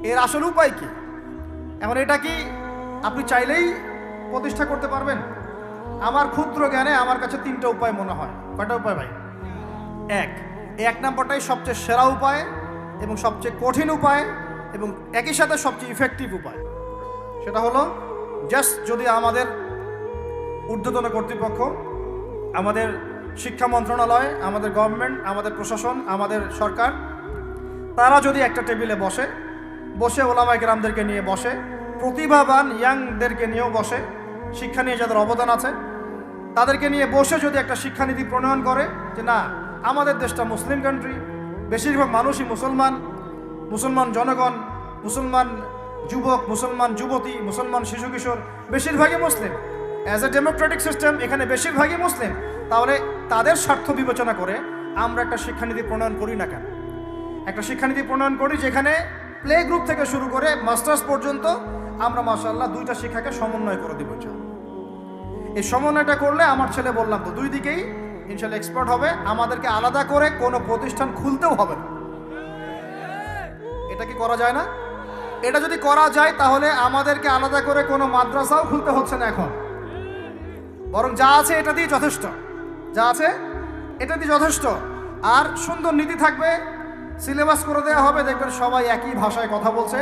এর আসল উপায় কি? এখন এটা কি আপনি চাইলেই প্রতিষ্ঠা করতে পারবেন? আমার ক্ষুদ্র জ্ঞানে আমার কাছে 3টা উপায় মনে হয়। কয়টা উপায় ভাই? এক নম্বরটাই সবচেয়ে সেরা উপায় এবং সবচেয়ে কঠিন উপায় এবং একই সাথে সবচেয়ে ইফেক্টিভ উপায়। সেটা হলো, জাস্ট যদি আমাদের ঊর্ধ্বতন কর্তৃপক্ষ, আমাদের শিক্ষা মন্ত্রণালয়, আমাদের গভর্নমেন্ট, আমাদের প্রশাসন, আমাদের সরকার, তারা যদি একটা টেবিলে বসে ওলামায়ে কেরামদেরকে নিয়ে বসে, প্রতিভাবান ইয়াংদেরকে নিয়েও বসে, শিক্ষা নিয়ে যাদের অবদান আছে তাদেরকে নিয়ে বসে যদি একটা শিক্ষানীতি প্রণয়ন করে, যে না, আমাদের দেশটা মুসলিম কান্ট্রি, বেশিরভাগ মানুষই মুসলমান জনগণ, মুসলমান যুবক, মুসলমান যুবতী, মুসলমান শিশু কিশোর বেশিরভাগই মুসলিম, অ্যাজ এ ডেমোক্রেটিক সিস্টেম এখানে বেশিরভাগই মুসলিম, তাহলে তাদের স্বার্থ বিবেচনা করে আমরা একটা শিক্ষানীতি প্রণয়ন করি না কেন? একটা শিক্ষানীতি প্রণয়ন করি যেখানে প্লে গ্রুপ থেকে শুরু করে মাস্টার্স পর্যন্ত আমরা মাশাআল্লাহ 2টা শিক্ষাকে সমন্বয় করে দিব। এই সমন্বয়টা করলে আমার ছেলে, বললাম তো, 2 দিকেই ইনশাআল্লাহ এক্সপার্ট হবে। আমাদেরকে আলাদা করে কোনো প্রতিষ্ঠান খুলতেও হবে না। এটা কি করা যায় না? এটা যদি করা যায় তাহলে আমাদেরকে আলাদা করে কোনো মাদ্রাসাও খুলতে হচ্ছে না এখন, বরং যা আছে এটা দিয়ে যথেষ্ট, যা আছে এটা দিয়ে যথেষ্ট। আর সুন্দর নীতি থাকবে, সিলেবাস করে দেওয়া হবে, দেখবেন সবাই একই ভাষায় কথা বলছে,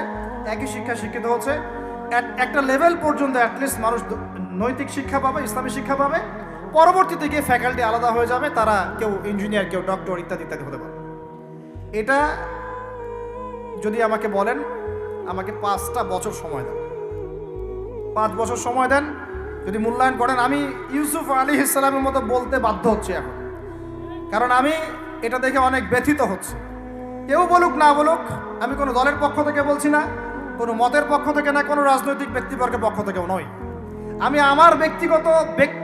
একই শিক্ষা শিক্ষিত হচ্ছে। একটা লেভেল পর্যন্ত অ্যাটলিস্ট মানুষ নৈতিক শিক্ষা পাবে, ইসলামী শিক্ষা পাবে। পরবর্তীতে গিয়ে ফ্যাকাল্টি আলাদা হয়ে যাবে, তারা কেউ ইঞ্জিনিয়ার, কেউ ডক্টর, ইত্যাদি ইত্যাদি হতে পারে। এটা যদি আমাকে বলেন, আমাকে 5টা বছর সময় দেন, 5 বছর সময় দেন, যদি মূল্যায়ন করেন, আমি ইউসুফ আলাইহিস সালামের মতো বলতে বাধ্য হচ্ছি এখন, কারণ আমি এটা দেখে অনেক ব্যথিত হচ্ছে। কেউ বলুক না বলুক, আমি কোনো দলের পক্ষ থেকে বলছি না, কোনো মতের পক্ষ থেকে না, কোনো রাজনৈতিক ব্যক্তিবর্গের পক্ষ থেকেও নয়। আমি আমার ব্যক্তিগত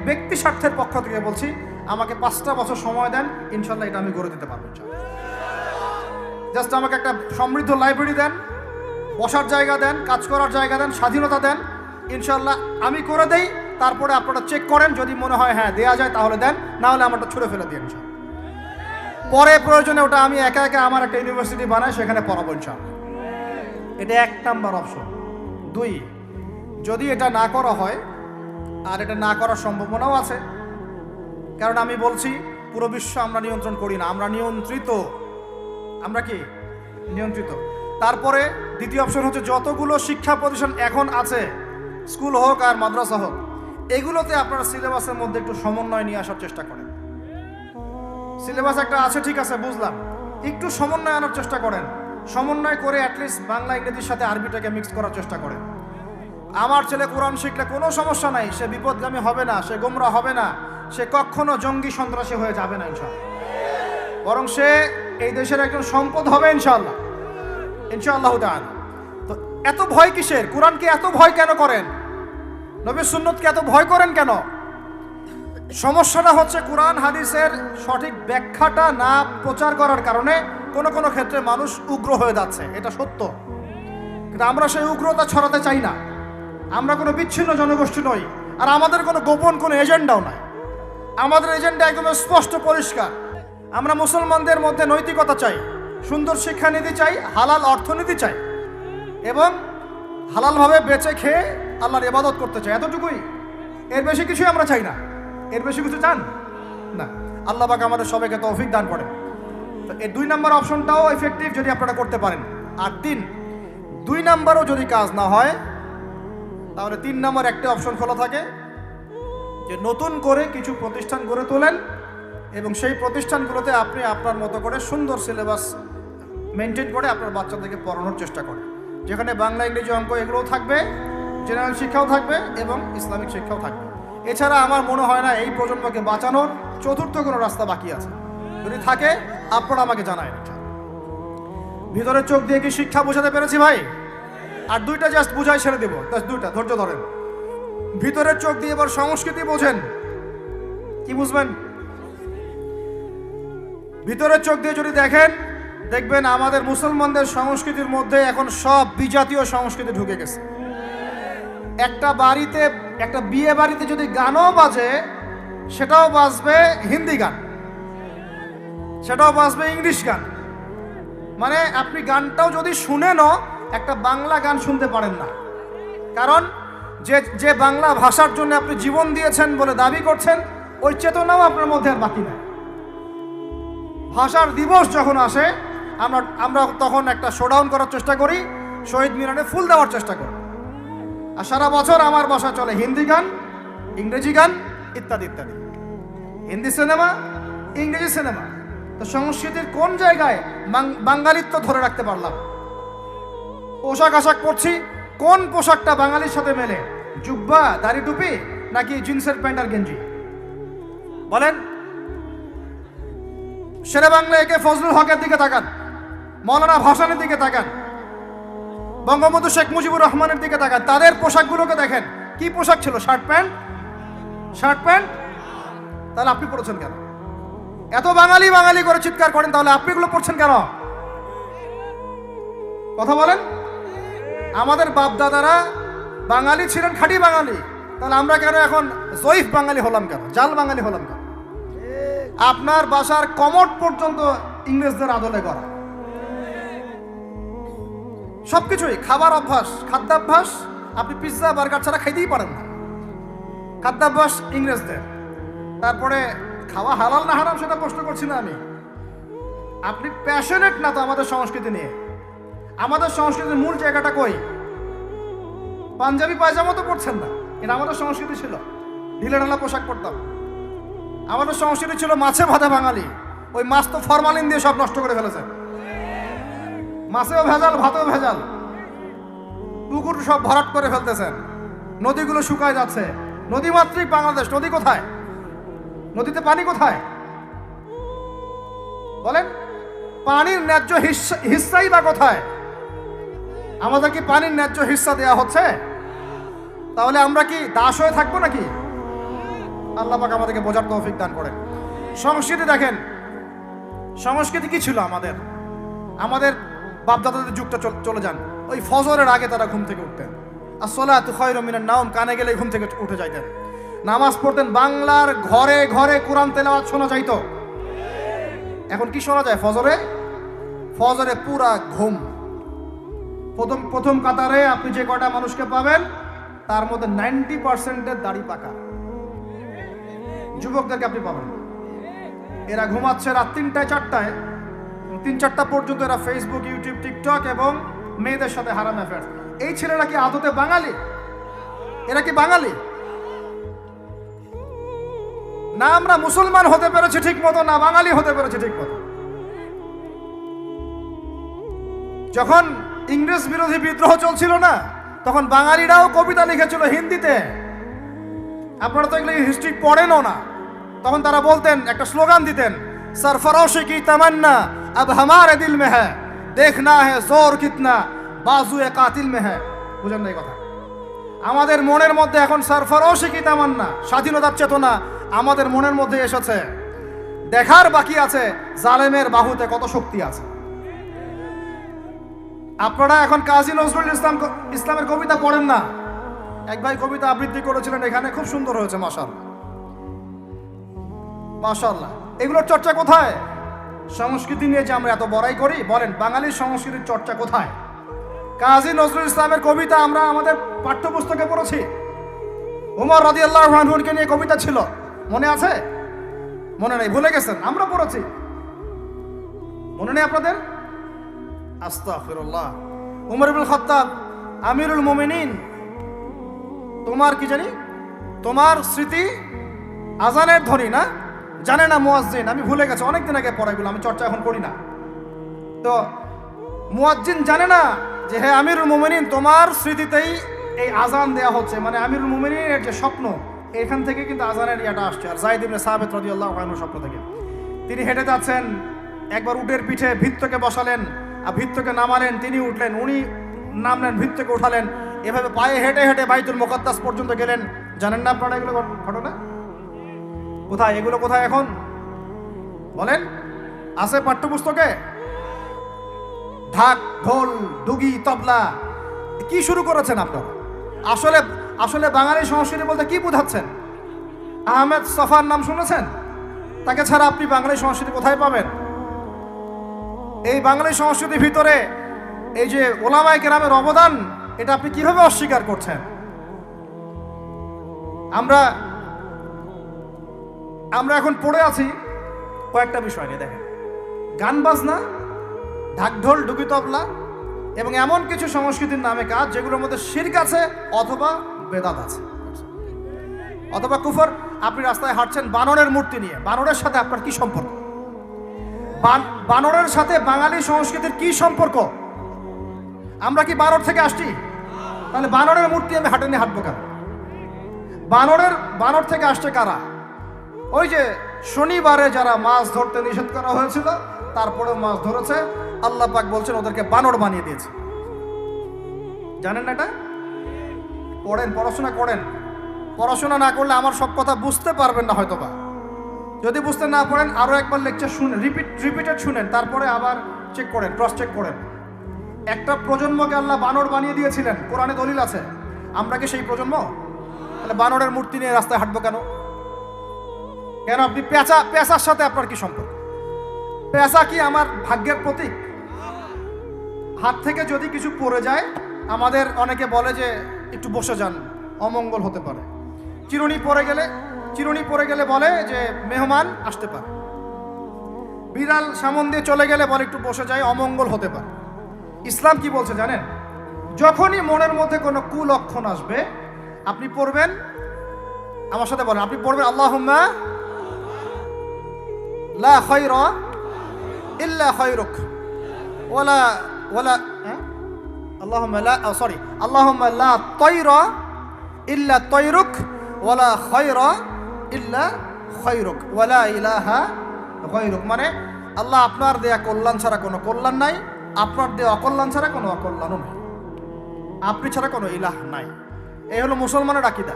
ব্যক্তি স্বার্থের পক্ষ থেকে বলছি, আমাকে 5টা বছর সময় দেন, ইনশাল্লাহ এটা আমি গড়ে দিতে পারবো। জাস্ট আমাকে একটা সমৃদ্ধ লাইব্রেরি দেন, বসার জায়গা দেন, কাজ করার জায়গা দেন, স্বাধীনতা দেন, ইনশাল্লাহ আমি করে দেই। তারপরে আপনারা চেক করেন, যদি মনে হয় হ্যাঁ দেয়া যায় তাহলে দেন, না হলে আমারটা ছুঁড়ে ফেলে দিন। পরে প্রয়োজনে ওটা আমি একা একা আমার একটা ইউনিভার্সিটি বানাই, সেখানে পড়াবো ইনশাল্লাহ। এটা 1 নাম্বার অপশন। 2, যদি এটা না করা হয়, আর এটা না করার সম্ভাবনাও আছে, কারণ আমি বলছি পুরো বিশ্ব আমরা নিয়ন্ত্রণ করি না, আমরা নিয়ন্ত্রিত। আমরা কি নিয়ন্ত্রিত? তারপরে দ্বিতীয় অপশন হচ্ছে, যতগুলো শিক্ষা প্রতিষ্ঠান এখন আছে, স্কুল হোক আর মাদ্রাসা হোক, এগুলোতে আপনারা সিলেবাসের মধ্যে একটু সমন্বয় নিয়ে আসার চেষ্টা করেন। সিলেবাস একটা আছে, ঠিক আছে, বুঝলাম, একটু সমন্বয় আনার চেষ্টা করেন। সমন্বয় করে অ্যাটলিস্ট বাংলা ইংরেজির সাথে আরবিটাকে মিক্স করার চেষ্টা করেন। আমার ছেলে কোরআন শিখলে কোনো সমস্যা নাই, সে বিপদগামী হবে না, সে গোমরা হবে না, সে কখনো জঙ্গি সন্ত্রাসী হয়ে যাবে না ইনশাআল্লাহ, বরং সে এই দেশের একজন সম্পদ হবে ইনশাআল্লাহ, ইনশাআল্লাহ তাআলা। তো এত ভয় কিসের? কোরআনকে এত ভয় কেন করেন? নবীর সুন্নতকে এত ভয় করেন কেন? সমস্যাটা হচ্ছে কোরআন হাদিসের সঠিক ব্যাখ্যাটা না প্রচার করার কারণে কোনো কোনো ক্ষেত্রে মানুষ উগ্র হয়ে যাচ্ছে, এটা সত্য। কিন্তু আমরা সেই উগ্রতা ছড়াতে চাই না। আমরা কোনো বিচ্ছিন্ন জনগোষ্ঠী নই, আর আমাদের কোনো গোপন কোনো এজেন্ডাও নাই। আমাদের এজেন্ডা একদম স্পষ্ট পরিষ্কার। আমরা মুসলমানদের মধ্যে নৈতিকতা চাই, সুন্দর শিক্ষানীতি চাই, হালাল অর্থনীতি চাই, এবং হালালভাবে বেঁচে খেয়ে আল্লাহর ইবাদত করতে চাই, এতটুকুই। এর বেশি কিছুই আমরা চাই না। এর বেশি কিছু চান না। আল্লাহ পাক আমাদের সবাইকে তৌফিক দান করেন। তো এই 2 নাম্বার অপশনটাও এফেক্টিভ যদি আপনারা করতে পারেন। আর 2 নাম্বারও যদি কাজ না হয়, তাহলে 3 নাম্বার একটা অপশন খোলা থাকে, যে নতুন করে কিছু প্রতিষ্ঠান গড়ে তোলেন এবং সেই প্রতিষ্ঠানগুলোতে আপনি আপনার মতো করে সুন্দর সিলেবাস মেনটেন করে আপনার বাচ্চাদেরকে পড়ানোর চেষ্টা করেন, যেখানে বাংলা ইংরেজি অঙ্ক এগুলোও থাকবে, জেনারেল শিক্ষাও থাকবে এবং ইসলামিক শিক্ষাও থাকবে। এছাড়া আমার মনে হয় না এই প্রজন্মকে বাঁচানোর চতুর্থ কোনো রাস্তা বাকি আছে। যদি থাকে আপনারা আমাকে জানায়। ভিতরের চোখ দিয়ে কি শিক্ষা বোঝাতে পেরেছি ভাই? আর 2টা জাস্ট বুঝাই ছেড়ে দেবো, জাস্ট 2টা, ধৈর্য ধরেন। ভিতরের চোখ দিয়ে এবার সংস্কৃতি বোঝেন। কি বুঝবেন? ভিতরের চোখ দিয়ে যদি দেখেন, দেখবেন আমাদের মুসলমানদের সংস্কৃতির মধ্যে এখন সব বিজাতীয় সংস্কৃতি ঢুকে গেছে। একটা বাড়িতে, একটা বিয়ে বাড়িতে যদি গানও বাজে, সেটাও বাজবে হিন্দি গান, সেটাও বাজবে ইংলিশ গান। মানে আপনি গানটাও যদি শুনেনও, একটা বাংলা গান শুনতে পারেন না। কারণ যে বাংলা ভাষার জন্য আপনি জীবন দিয়েছেন বলে দাবি করছেন, ওই চেতনাও আপনার মধ্যে আর বাকি নাই। ভাষার দিবস যখন আসে, আমরা তখন একটা শোডাউন করার চেষ্টা করি, শহীদ মিনারে ফুল দেওয়ার চেষ্টা করি। আর সারা বছর আমার বাসায় চলে হিন্দি গান, ইংরেজি গান, ইত্যাদি ইত্যাদি। হিন্দি সিনেমা, ইংরেজি সিনেমা। তো সংস্কৃতির কোন জায়গায় বাঙালিত্ব ধরে রাখতে পারলাম? পোশাক আশাক পরছি, কোন পোশাকটা বাঙালির সাথে মেলে? জুব্বা, দাড়ি টুপি, নাকি জিন্সের প্যান্ট আর গেঞ্জি? বলেন। শেরে বাংলা একে ফজলুল হকের দিকে তাকান, মৌলানা ভাসানের দিকে তাকান, বঙ্গবন্ধু শেখ মুজিবুর রহমানের দিকে তাকান, তাদের পোশাকগুলোকে দেখেন। কি পোশাক ছিল? Shirt pant, shirt pant. তাহলে আপনি পড়েছেন কেন? এত বাঙালি বাঙালি করে চিৎকার করেন, তাহলে আপনি এগুলো পড়ছেন কেন? কথা বলেন। আমাদের বাপ দাদারা বাঙালি ছিলেন, খাঁটি বাঙালি, তাহলে আমরা কেন এখন জয়ীফ বাঙালি হলাম কেন? জাল বাঙালি হলাম কেন? আপনার বাসার কমোড পর্যন্ত ইংরেজদের আদলে করা। সবকিছুই খাবার অভ্যাস, খাদ্যাভ্যাস, আপনি পিৎজা বার্গার ছাড়া খাইতেই পারেন না। খাদ্যাভ্যাস ইংরেজদের। তারপরে খাওয়া হালাল না হারাম সেটা প্রশ্ন করছি না আমি। আপনি প্যাশনেট না তো আমাদের সংস্কৃতি নিয়ে। আমাদের সংস্কৃতির মূল জায়গাটা কই? পাঞ্জাবি পায়জামা তো পড়ছেন না, এটা আমাদের সংস্কৃতি ছিল। ঢিলে ঢালা পোশাক পরতাম। আমাদের সংস্কৃতি ছিল মাছে ভাতে বাঙালি। ওই মাছ তো ফরমালিন দিয়ে সব নষ্ট করে ফেলেছে। মাছেও ভেজাল, ভাতেও ভেজাল, পুকুর সব ভরাট করে ফেলতেছেন, নদীগুলো শুকায় যাচ্ছে। নদীমাতৃক বাংলাদেশ, নদী কোথায়? নদীতে পানি কোথায় বলেন? পানির ন্যায্য হিস্সাই বা কোথায়? আমাদের কি পানির ন্যায্য হিস্সা দেয়া হচ্ছে? তাহলে আমরা কি দাস হয়ে থাকবো নাকি? আল্লাহ পাক আমাদেরকে বোঝার তৌফিক দান করেন। সংস্কৃতি দেখেন, সংস্কৃতি কি ছিল আমাদের? আমাদের বাপদাদাদের যুগটা চলে যান, ওই ফজরের আগে তারা ঘুম থেকে উঠতেন। আসসালাতু খায়রুম মিনান নাওম, কানে গেলে ঘুম থেকে উঠে যাইতেন, নামাজ পড়তেন। বাংলার ঘরে ঘরে কোরআন তেলাওয়াত শোনা যাইতো। এখন কি শোনা যায়? ফজরে পুরা ঘুম। প্রথম কাতারে আপনি যে কয়টা মানুষকে পাবেন তার মধ্যে 90% দাড়ি পাকা যুবকদেরকে আপনি পাবেন। এরা ঘুমাচ্ছে রাত 3টায় 4টায়, 3-4টা পর্যন্ত এরা ফেসবুক, ইউটিউব, টিকটক এবং মেয়েদের সাথে হারাম অ্যাফেয়ার। এই ছেলেরা কি আদতে বাঙালি? এরা কি বাঙালি? না আমরা মুসলমান হতে পেরেছি ঠিক মতো, না বাঙালি হতে পেরেছি ঠিক মতো। যখন ইংরেজ বিরোধী বিদ্রোহ চলছিল না, তখন বাঙালিরাও কবিতা লিখেছিল হিন্দিতে। আপনারা তো এগুলো হিস্ট্রি পড়েনও না। তখন তারা বলতেন, একটা স্লোগান দিতেন, সরফরোশি কি তামান্না अब हमारे दिल में है, देखना है जोर कितना बाजुए कातिल में है। বুঝেন না এই কথা? আমাদের মনের মধ্যে এখন সরফরোশি কি তামান্না, স্বাধীনতার চেতনা আমাদের মনের মধ্যে এসেছে। দেখার বাকি আছে জালেমের বাহুতে কত শক্তি আছে। আপনারা এখন কাজী নজরুল ইসলামের কবিতা পড়েন না। এক ভাই কবিতা আবৃত্তি করেছিলেন এখানে, খুব সুন্দর হয়েছে, মাশাআল্লাহ মাশাআল্লাহ। এগুলোর চর্চা কোথায়? সংস্কৃতি নিয়ে যে আমরা এত বড়াই করি, বলেন বাঙালির সংস্কৃতির চর্চা কোথায়? কাজী নজরুল ইসলামের কবিতা আমরা আমাদের পাঠ্যপুস্তকে পড়েছি। ওমর রাদিয়াল্লাহু আনহুকে নিয়ে কবিতা ছিল, মনে আছে? মনে নেই, ভুলে গেছেন? আমরা পড়েছি, মনে নেই আপনাদের? আস্তাগফিরুল্লাহ। উমর ইবনে খাত্তাব আমিরুল মুমিনিন, তোমার কি জানি, তোমার স্মৃতি আজানের ধ্বনি না, জানে না মুয়াজ্জিন। আমি ভুলে গেছি, অনেকদিন আগে পড়াইগুলো, আমি চর্চা এখন করি না। তো মুয়াজ্জিন জানে না যে হে আমিরুল মুমিনিন, তোমার স্মৃতিতেই এই আজান দেয়া হচ্ছে। মানে আমিরুল মুমিনিনের যে স্বপ্ন, এখান থেকে কিন্তু আজানের ইয়াটা আসছে। আর যায়েদ ইবনে সাবিত রাদিয়াল্লাহু আনহু স্বপ্ন থেকে তিনি হেঁটে যাচ্ছেন, একবার উটের পিঠে ভৃত্যকে বসালেন আর ভৃত্যকে নামালেন, তিনি উঠলেন, উনি নামলেন, ভৃত্যকে উঠালেন, এভাবে পায়ে হেঁটে হেঁটে বাইতুল মুকাদ্দাস পর্যন্ত গেলেন। জানেন না আপনারা এগুলো ঘটনা? কোথায় এগুলো, কোথায় এখন বলেন? আছে পাঠ্যপুস্তকে? ঢাক, ঢোল, ডুগি, তবলা, কি শুরু করেছেন আপনারা? আসলে আসলে বাঙালি সংস্কৃতি বলতে কি বোঝাচ্ছেন? আহমেদ সফার নাম শুনেছেন? তাকে ছাড়া আপনি বাঙালি সংস্কৃতি কোথায় পাবেন? এই বাঙালি সংস্কৃতির ভিতরে এই যে ওলামায়ে কেরামের অবদান, এটা আপনি কিভাবে অস্বীকার করছেন? আমরা এখন পড়ে আছি কয়েকটা বিষয় নিয়ে। দেখেন, গান বাজনা, ঢাকঢোল, ডুগি, তবলা এবং এমন কিছু সংস্কৃতির নামে কাজ যেগুলোর মধ্যে শিরক আছে অথবা বেদাত আছে অথবা কুফর। আপনি রাস্তায় হাঁটছেন বানরের মূর্তি নিয়ে, বানরের সাথে আপনার কি সম্পর্ক? বানরের সাথে বাঙালি সংস্কৃতির কি সম্পর্ক? আমরা কি বানর থেকে আসছি? তাহলে বানরের মূর্তি আমি হাটে নিয়ে হাঁটবো কেন? বানর থেকে আসছে কারা? ওই যে শনিবারে যারা মাছ ধরতে নিষেধ করা হয়েছিল, তারপরেও মাছ ধরেছে। আল্লাহ পাক বলছেন ওদেরকে বানর বানিয়ে দিয়েছে। জানেন না এটা? পড়েন, পড়াশোনা করেন। পড়াশোনা না করলে আমার সব কথা বুঝতে পারবেন না হয়তোবা। যদি বুঝতে না পারেন আরো একবার লেকচার শুনেন, রিপিটেড শুনেন, তারপরে আবার চেক করেন, ক্রস চেক করেন। একটা প্রজন্মকে আল্লাহ বানর বানিয়ে দিয়েছিলেন, কোরআনে দলিল আছে। আমরা কি সেই প্রজন্ম? তাহলে বানরের মূর্তি নিয়ে রাস্তায় হাঁটবো কেন? কেন আপনি পেঁচার সাথে আপনার কি সম্পর্ক? পেঁচা কি আমার ভাগ্যের প্রতীক? হাত থেকে যদি কিছু পড়ে যায়, আমাদের অনেকে বলে যে একটু বসে যান, অমঙ্গল হতে পারে। চিরুনি পড়ে গেলে বলে যে মেহমান আসতে পারে। বিড়াল সামন দিয়ে চলে গেলে বলে একটু বসে যায়, অমঙ্গল হতে পারে। ইসলাম কি বলছে জানেন? যখনই মনের মধ্যে কোনো কুলক্ষণ আসবে, আপনি পড়বেন, আমার সাথে বলেন, আপনি পড়বেন আল্লাহুম্মা লা খায়রা ইল্লা খায়রুক ওয়ালা আল্লাহুম্মা লা তায়রা ইল্লা তায়রুক ওয়ালা খায়রা ইল্লা খায়রুক ওয়ালা ইলাহা গায়রুক। মানে আল্লাহ আপনার দেয়া কল্যাণ ছাড়া কোনো কল্যাণ নাই, আপনার দেয়া অকল্যাণ ছাড়া কোনো অকল্যাণও নেই, আপনি ছাড়া কোনো ইলাহ নাই। এই হলো মুসলমানের আকীদা।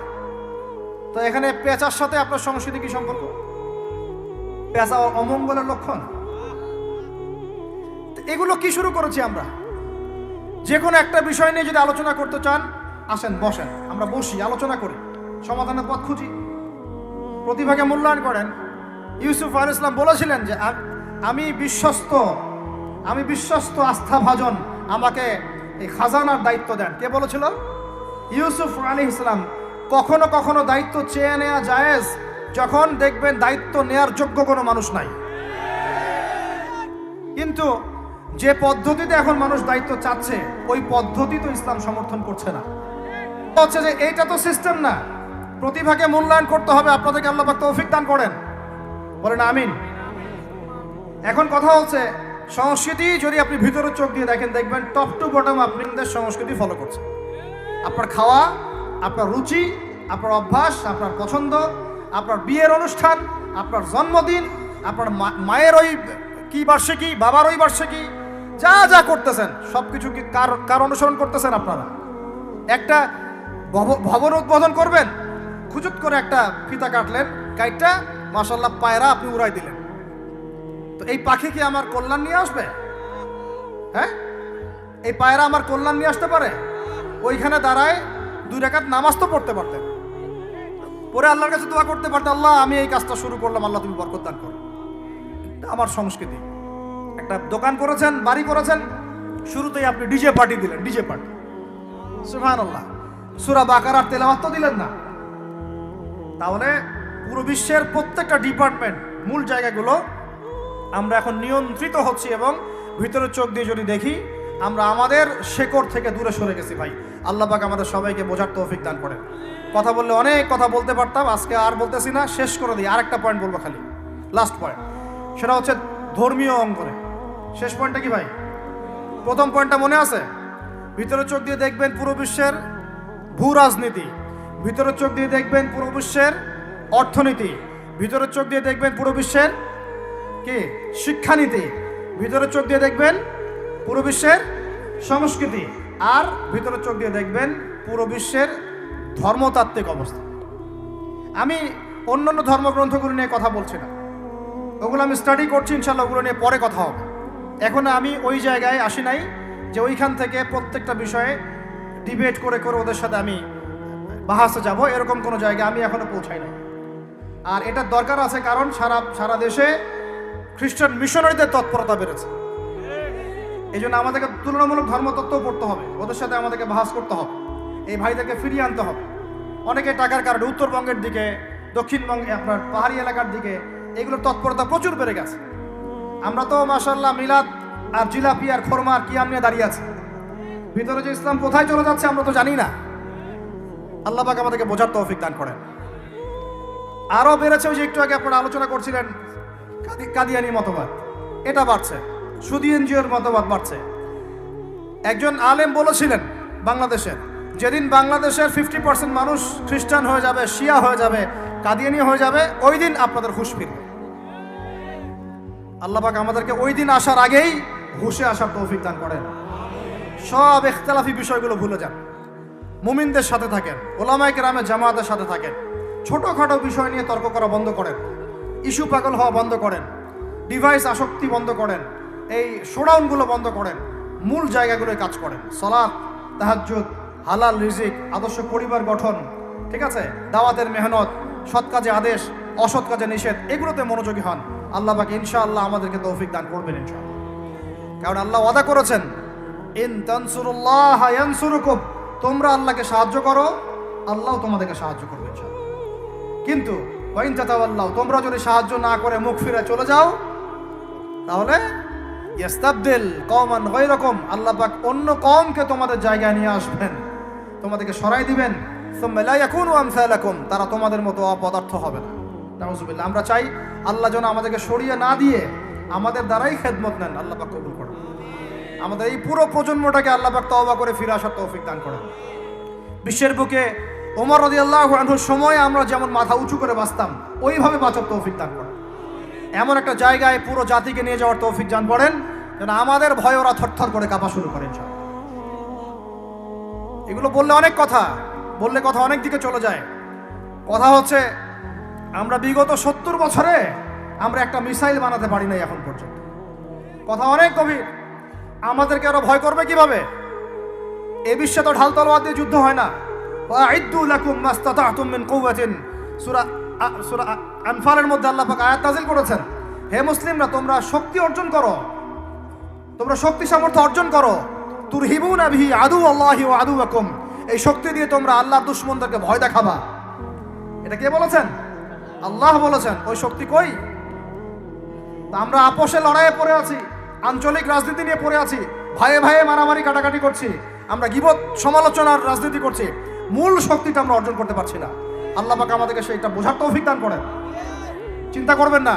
তো এখানে পেঁচার সাথে আপনার সংস্কৃতি কি সম্পর্ক? পেঁচা অমঙ্গলের লক্ষণ। এগুলো কি শুরু করেছি আমরা? যে কোনো একটা বিষয় নিয়ে যদি আলোচনা করতে চান, আসেন বসেন, আমরা বসি, আলোচনা করি, সমাধানের পথ খুঁজি, প্রতিভাকে মূল্যায়ন করেন। ইউসুফ আলাইহিস সালাম বলেছিলেন যে আমি বিশ্বস্ত আস্থাভাজন, আমাকে এই খাজানার দায়িত্ব দেন। কে বলেছিল? ইউসুফ আলাইহিস সালাম। কখনো কখনো দায়িত্ব চেয়ে নেওয়া জায়েজ, যখন দেখবেন দায়িত্ব নেয়ার যোগ্য কোনো মানুষ নাই। কিন্তু যে পদ্ধতিতে এখন মানুষ দায়িত্ব চাচ্ছে, ওই পদ্ধতি তো ইসলাম সমর্থন করছে না। হচ্ছে যে এইটা তো সিস্টেম না, প্রতিভাকে মূল্যায়ন করতে হবে। আপনাদেরকে আল্লাহ পাক তৌফিক দান করেন, বলেন আমিন। এখন কথা হচ্ছে সংস্কৃতি যদি আপনি ভিতরে চোখ দিয়ে দেখেন, দেখবেন টপ টু বটম আপনাদের সংস্কৃতি ফলো করছে। আপনার খাওয়া, আপনার রুচি, আপনার অভ্যাস, আপনার পছন্দ, আপনার বিয়ের অনুষ্ঠান, আপনার জন্মদিন, আপনার মায়ের ওই কি বার্ষিকী, বাবার ওই বার্ষিকী, যা যা করতেছেন সব কিছু কি কার অনুসরণ করতেছেন আপনারা? একটা ভবন উদ্বোধন করবেন, খুচুত করে একটা ফিতা কাটলেন, কাইটটা মাশাআল্লাহ পায়রা আপনি উড়াই দিলেন। তো এই পাখি কি আমার কল্যাণ নিয়ে আসবে? হ্যাঁ, এই পায়রা আমার কল্যাণ নিয়ে আসতে পারে? ওইখানে দাঁড়ায় 2 রাকাত নামাজ তো পড়তে পারতেন, পরে আল্লাহর কাছে দোয়া করতে পারতেন, আল্লাহ আমি এই কাজটা শুরু করলাম, আল্লাহ তুমি বরকত দান করো। আমার সংস্কৃতি। একটা দোকান করেছেন, বাড়ি করেছেন, শুরুতেই আপনি ডিজে পার্টি দিলেন, ডিজে পার্টি, সুবহানাল্লাহ। সূরা বাকারার তেলাওয়াত তো দিলেন না। তাহলে পুরো বিশ্বের প্রত্যেকটা ডিপার্টমেন্ট, মূল জায়গাগুলো আমরা এখন নিয়ন্ত্রিত হচ্ছি, এবং ভিতরে চোখ দিয়ে যদি দেখি আমরা আমাদের শেকড় থেকে দূরে সরে গেছি। ভাই আল্লাহ পাক আমাদের সবাইকে বোঝার তৌফিক দান করেন। কথা বললে অনেক কথা বলতে পারতাম, আজকে আর বলতেছি না, শেষ করে দিই। আরেকটা পয়েন্ট বলবো, খালি লাস্ট পয়েন্ট, সেটা হচ্ছে ধর্মীয় অঙ্গনে। শেষ পয়েন্টটা কি ভাই? প্রথম পয়েন্টটা মনে আছে? ভিতরে চোখ দিয়ে দেখবেন পুরো বিশ্বের ভূ রাজনীতি, ভিতরে চোখ দিয়ে দেখবেন পুরো বিশ্বের অর্থনীতি, ভিতরে চোখ দিয়ে দেখবেন পুরো বিশ্বের কি শিক্ষানীতি, ভিতরে চোখ দিয়ে দেখবেন পুরো বিশ্বের সংস্কৃতি, আর ভিতরে চোখ দিয়ে দেখবেন পুরো বিশ্বের ধর্মতাত্ত্বিক অবস্থা। আমি অন্যান্য ধর্মগ্রন্থগুলো নিয়ে কথা বলছি না, ওগুলো আমি স্টাডি করছি, ইনশাল্লাহ ওগুলো নিয়ে পরে কথা হবে। এখন আমি ওই জায়গায় আসি নাই যে ওইখান থেকে প্রত্যেকটা বিষয়ে ডিবেট করে করে ওদের সাথে আমি বাহাসে যাব, এরকম কোনো জায়গায় আমি এখনো পৌঁছাই নাই। আর এটার দরকার আছে, কারণ সারা দেশে খ্রিস্টান মিশনারিদের তৎপরতা বেড়েছে। এই জন্য আমাদেরকে তুলনামূলক ধর্মতত্ত্ব পড়তে হবে, ওদের সাথে আমাদেরকে বাহাস করতে হবে, এই ভাইদেরকে ফিরিয়ে আনতে হবে। অনেকে টাকার কারণে উত্তরবঙ্গের দিকে, দক্ষিণবঙ্গে, আপনার পাহাড়ি এলাকার দিকে এগুলোর তৎপরতা প্রচুর বেড়ে গেছে। আমরা তো মাশাআল্লাহ মিলাদ আর জিলাপি আর খোরমা আর কিয়াম নিয়ে দাঁড়িয়ে আছি। ভিতরে যে ইসলাম কোথায় চলে যাচ্ছে আমরা তো জানি না। আল্লাহ পাক আমাদেরকে বোঝার তৌফিক দান করেন। আরও বেড়েছে, ওই যে একটু আগে আপনারা আলোচনা করছিলেন কাদিয়ানি মতবাদ, এটা বাড়ছে, সুদী এনজিওর মতবাদ বাড়ছে। একজন আলেম বলেছিলেন বাংলাদেশের, যেদিন বাংলাদেশের 50% মানুষ খ্রিস্টান হয়ে যাবে, শিয়া হয়ে যাবে, কাদিয়ানি হয়ে যাবে, ওই দিন আপনাদের হুঁশ ফিরবে। আল্লাহ পাক আমাদেরকে ওই দিন আসার আগেই হুঁশে আসার তৌফিক দান করেন। সব ইখতিলাফি বিষয়গুলো ভুলে যান, মুমিনদের সাথে থাকেন, ওলামায়ে কেরামে জামাতের সাথে থাকেন, ছোটোখাটো বিষয় নিয়ে তর্ক করা বন্ধ করেন, ইস্যু পাগল হওয়া বন্ধ করেন, ডিভাইস আসক্তি বন্ধ করেন, এই শোডাউনগুলো বন্ধ করেন, মূল জায়গাগুলোয় কাজ করেন। সালাত, তাহাজ্জুদ, হালাল রিজিক, আদর্শ পরিবার গঠন, ঠিক আছে, দাওয়াতের মেহনত, সৎ কাজে আদেশ, অসৎ কাজে নিষেধ, এগুলোতে মনোযোগী হন। আল্লাহ পাক ইনশাআল্লাহ আমাদেরকে তৌফিক দান করবেন ইনশাআল্লাহ। কারণ আল্লাহ ওয়াদা করেছেন, ইন তানসুরুল্লাহ ইয়ানসুরুকুম, তোমরা আল্লাহকে সাহায্য করো, আল্লাহ তোমাদেরকে সাহায্য করবে ইনশাআল্লাহ। কিন্তু ওয়াইন তাতাওয়াল্লাহ, তোমরা যদি সাহায্য না করে মুখ ফিরে চলে যাও, তাহলে ইস্তাবদিল কওমান গায়রাকুম, আল্লাহ পাক অন্য কওমকে তোমাদের জায়গায় নিয়ে আসবেন, তোমাদেরকে সরাই দিবেন। সুম্মা লা ইয়াকুনু আমসালাকুম, তারা তোমাদের মতো অপদার্থ হবে না। নাউযুবিল্লাহ। আমরা চাই আল্লাহ যেন আমাদেরকে সরিয়ে না দিয়ে আমাদের দ্বারাই খেদমত নেন। আল্লাহ পাক কবুল করেন। আমাদের এই পুরো প্রজন্মটাকে আল্লাহ পাক তওবা করে ফিরে আসার তৌফিক দান করেন। বিশ্বের বুকে ওমর রাদিয়াল্লাহু আনহুর সময় আমরা যেমন মাথা উঁচু করে বাঁচতাম, ওইভাবে বাঁচার তৌফিক দান করেন। এমন একটা জায়গায় পুরো জাতিকে নিয়ে যাওয়ার তৌফিক দান করেন যেন আমাদের ভয়ে ওরা থরথর করে কাঁপা শুরু করেন। এগুলো বললে অনেক কথা, বললে কথা অনেক দিকে চলে যায়। কথা হচ্ছে আমরা বিগত 70 বছরে আমরা একটা মিসাইল বানাতে পারি নাই এখন পর্যন্ত। কথা অনেক গভীর। আমাদেরকে আরো ভয় করবে কিভাবে? এ বিশ্বে তো ঢাল তলোয়ার দিয়ে যুদ্ধ হয় না। ওয়াইদ্দু লাকুম মাস্তাতাতুম মিন কুওয়াতিন, সূরা আনফালের মধ্যে আল্লাহ পাক আয়াত নাযিল করেছেন, হে মুসলিমরা তোমরা শক্তি অর্জন করো, তোমরা শক্তি সামর্থ্য অর্জন করো। তুরহিবুনা বিহি আদুওয়াল্লাহি ওয়া আদুওয়াকুম, এই শক্তি দিয়ে তোমরা আল্লাহর দুশমনদেরকে ভয় দেখাবা। এটা কে বলেছেন? আল্লাহ বলেছেন। ওই শক্তি কই? আমরা আপোষে লড়াইয়ে পড়ে আছি, আঞ্চলিক রাজনীতি নিয়ে পড়ে আছি, ভাইয়ে ভাইয়ে মারামারি কাটাকাটি করছি, আমরা গীবত সমালোচনার রাজনীতি করছি, মূল শক্তিটা আমরা অর্জন করতে পারছি না। আল্লাহ পাক আমাদেরকে সেইটা বোঝার তৌফিক দান করেন। চিন্তা করবেন না,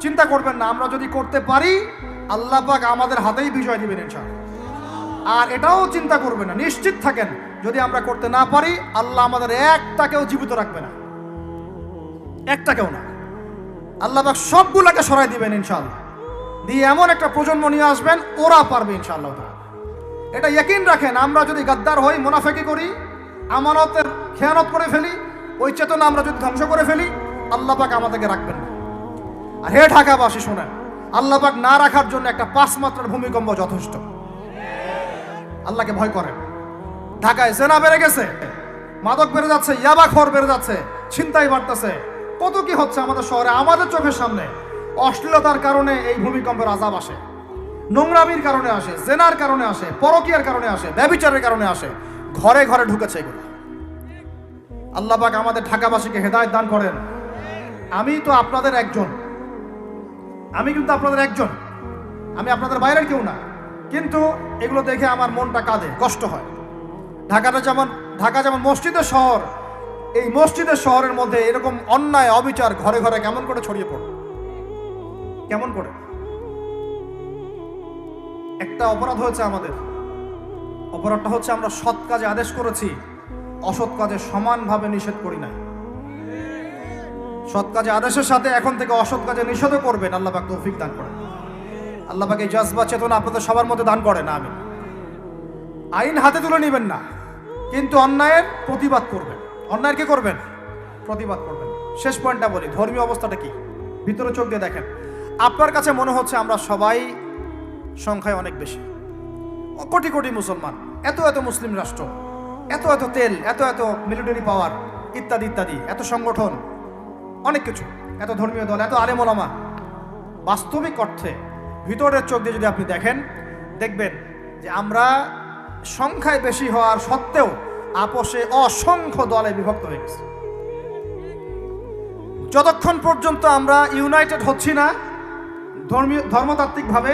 চিন্তা করবেন না, আমরা যদি করতে পারি আল্লাহ পাক আমাদের হাতেই বিজয় দিবেন ইনশাআল্লাহ। আর এটাও চিন্তা করবেন না, নিশ্চিত থাকেন যদি আমরা করতে না পারি আল্লাহ আমাদের একটাকেও জীবিত রাখবে না, একটাকেও না। আল্লাহ পাক সবগুলোকে সরাই দিবেন ইনশাআল্লাহ, দিয়ে এমন একটা প্রজন্ম নিয়ে আসবেন ওরা পারবে ইনশাআল্লাহ। এটা ইয়াকিন রাখেন। আমরা যদি গাদ্দার হই, মুনাফিকি করি, আমানতের খেয়ানত করে ফেলি, ওই চেতনা আমরা যদি ধ্বংস করে ফেলি আল্লাহ পাক আমাদেরকে রাখবেন না। আর হে ঢাকাবাসী শোনেন, আল্লাহ পাক না রাখার জন্য একটা 5 মাত্রার ভূমিকম্প যথেষ্ট। আল্লাহকে ভয় করেন। ঢাকায় জেনা বেড়ে গেছে, মাদক বেড়ে যাচ্ছে, ইয়াবাখোর বেড়ে যাচ্ছে, ছিনতাই বাড়তেছে, কত কি হচ্ছে আমাদের শহরে, আমাদের চোখের সামনে। অশ্লীলতার কারণে এই ভূমিকম্পের আযাব আসে, নোংরামির কারণে আসে, জেনার কারণে আসে, পরকীয়ার কারণে আসে, ব্যভিচারের কারণে আসে, ঘরে ঘরে ঢুকেছে এগুলো। আল্লাহ পাক আমাদের ঢাকাবাসীকে হেদায়েত দান করেন। আমি তো আপনাদের একজন, আমি কিন্তু আপনাদের একজন, আমি আপনাদের বাইরের কেউ না, কিন্তু এগুলো দেখে আমার মনটা কাঁদে, কষ্ট হয়। ঢাকা যেমন মসজিদের শহর, এই মসজিদের শহরের মধ্যে এরকম অন্যায় অবিচার ঘরে ঘরে কেমন করে ছড়িয়ে পড়ে, কেমন করে? একটা অপরাধ হয়েছে আমাদের, অপরাধটা হচ্ছে আমরা সৎ কাজে আদেশ করেছি, অসৎ কাজে সমানভাবে নিষেধ করি নাই। সৎ কাজে আদেশের সাথে এখন থেকে অসৎ কাজে নিষেধও করবেন। আল্লাহ পাক তৌফিক দান করেন। আল্লাহ পাক এই জজবা চেতনা আপনাদের সবার মধ্যে দান করেন। আমিন। আইন হাতে তুলে নেবেন না, কিন্তু অন্যায়ের প্রতিবাদ করবেন। অন্যায়ের কি করবেন? প্রতিবাদ করবেন। শেষ পয়েন্টটা বলি, ধর্মীয় অবস্থাটা কি? ভিতরে চোখ দিয়ে দেখেন। আপনার কাছে মনে হচ্ছে আমরা সবাই সংখ্যায় অনেক বেশি, কোটি কোটি মুসলমান, এত এত মুসলিম রাষ্ট্র, এত এত তেল, এত এত মিলিটারি পাওয়ার, ইত্যাদি ইত্যাদি, এত সংগঠন, অনেক কিছু, এত ধর্মীয় দল, এত আলেম ওলামা। বাস্তবিক অর্থে ভিতরের চোখ দিয়ে যদি আপনি দেখেন, দেখবেন যে আমরা সংখ্যায় বেশি হওয়ার সত্ত্বেও আপোষে অসংখ্য দলে বিভক্ত হয়ে গেছি। যতক্ষণ পর্যন্ত আমরা ইউনাইটেড হচ্ছি না, ধর্মতাত্ত্বিকভাবে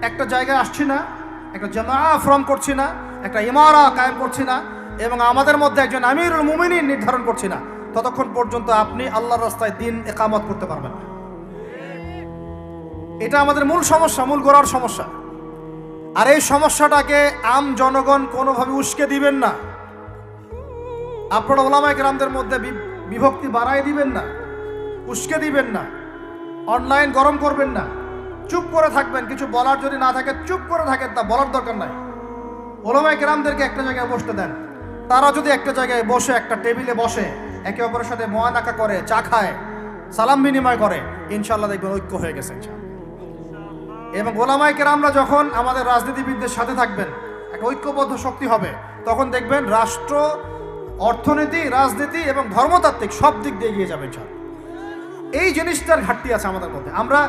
একটা জায়গায় আসছি না, একটা জামাআ ফর্ম করছি না, একটা ইমারা কায়েম করছি না, এবং আমাদের মধ্যে একজন আমিরুল মুমিনিন নির্ধারণ করছি না, ততক্ষণ পর্যন্ত আপনি আল্লাহর রাস্তায় দিন ইকামত করতে পারবেন না। এটা আমাদের মূল সমস্যা, মূল গোড়ার সমস্যা। আর এই সমস্যাটাকে আম জনগণ কোনোভাবে উস্কে দিবেন না। আপনারা ওলামায়ে কেরামদের মধ্যে বিভক্তি বাড়ায় দিবেন না, উস্কে দিবেন না, অনলাইন গরম করবেন না, চুপ করে থাকবেন। কিছু বলার যদি না থাকে চুপ করে থাকেন, তা বলার দরকার নাই। ওলামায়ে কেরামদেরকে একটা জায়গায় বসতে দেন। তারা যদি একটা জায়গায় বসে, একটা টেবিলে বসে, একে অপরের সাথে মোয়ানাকা করে, চা খায়, সালাম বিনিময় করে, ইনশাআল্লাহ দেখবেন ঐক্য হয়ে গেছে। এবং ওলামায়ে কেরামরা যখন আমাদের রাজনীতিবিদদের সাথে থাকবেন, একটা ঐক্যবদ্ধ শক্তি হবে, তখন দেখবেন রাষ্ট্র, অর্থনীতি, রাজনীতি এবং ধর্মতাত্ত্বিক সব দিক দিয়ে এগিয়ে যাবে। এই জিনিসটার ঘাটতি আছে আমাদের মধ্যে। আমরা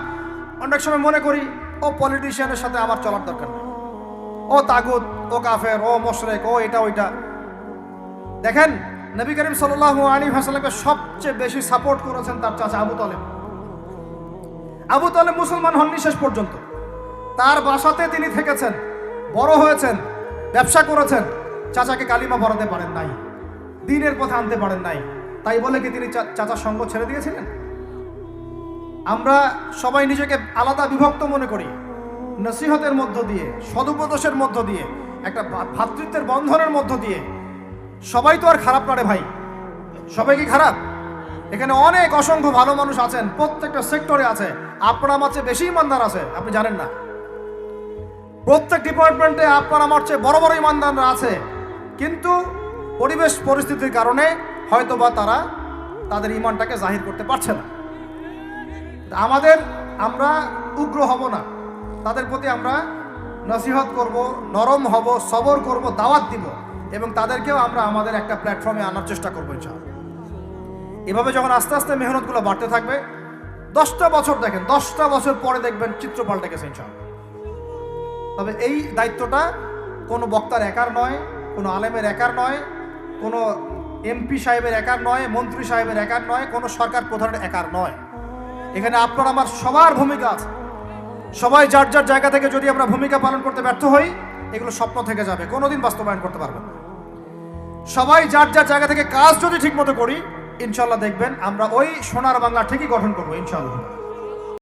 অনেক সময় মনে করি ও পলিটিশিয়ানের সাথে আমার চলার দরকার নেই, ও তাগুত, ও কাফের, ও মুশরিক, ও এটা ওইটা। দেখেন, নবী করিম সাল্লাল্লাহু আলাইহি ওয়াসাল্লামকে সবচেয়ে বেশি সাপোর্ট করেছেন তার চাচা আবু তালেব। আবু তালেব মুসলমান হননি শেষ পর্যন্ত। তার বাসাতে তিনি থেকেছেন, বড় হয়েছেন, ব্যবসা করেছেন। চাচাকে কালিমা পড়াতে পারেন নাই, দ্বীনের পথে আনতে পারেন নাই, তাই বলে কি তিনি চাচার সঙ্গ ছেড়ে দিয়েছিলেন? আমরা সবাই নিজেকে আলাদা বিভক্ত মনে করি। নসিহতের মধ্য দিয়ে, সদুপদেশের মধ্য দিয়ে, একটা ভ্রাতৃত্বের বন্ধনের মধ্য দিয়ে। সবাই তো আর খারাপ না রে ভাই, সবাই কি খারাপ? এখানে অনেক অসংখ্য ভালো মানুষ আছেন, প্রত্যেকটা সেক্টরে আছে। আপনার আমার চেয়ে বেশি ইমানদার আছে, আপনি জানেন না। প্রত্যেক ডিপার্টমেন্টে আপনার আমার চেয়ে বড় বড় ইমানদাররা আছে, কিন্তু পরিবেশ পরিস্থিতির কারণে হয়তোবা তারা তাদের ইমানটাকে জাহির করতে পারছে না। আমরা উগ্র হব না, তাদের প্রতি আমরা নসিহত করব, নরম হব, সবর করব, দাওয়াত দিব এবং তাদেরকেও আমরা আমাদের একটা প্ল্যাটফর্মে আনার চেষ্টা করবো ইনশাআল্লাহ। এভাবে যখন আস্তে আস্তে মেহনতগুলো বাড়তে থাকবে, 10টা বছর দেখেন, 10টা বছর পরে দেখবেন চিত্র পাল্টে গেছে ইনশাআল্লাহ। তবে এই দায়িত্বটা কোনো বক্তার একার নয়, কোনো আলেমের একার নয়, কোনো এমপি সাহেবের একার নয়, মন্ত্রী সাহেবের একার নয়, কোনো সরকার প্রধানের একার নয়। এখানে আপনার আমার সবার ভূমিকা আছে। সবাই যার যার জায়গা থেকে যদি আমরা ভূমিকা পালন করতে ব্যর্থ হই, এগুলো স্বপ্ন থেকে যাবে, কোনোদিন বাস্তবায়ন করতে পারবেন না। সবাই যার যার জায়গা থেকে কাজ যদি ঠিকমতো করি, ইনশাল্লাহ দেখবেন আমরা ওই সোনার বাংলা ঠিকই গঠন করবো ইনশাআল্লাহ।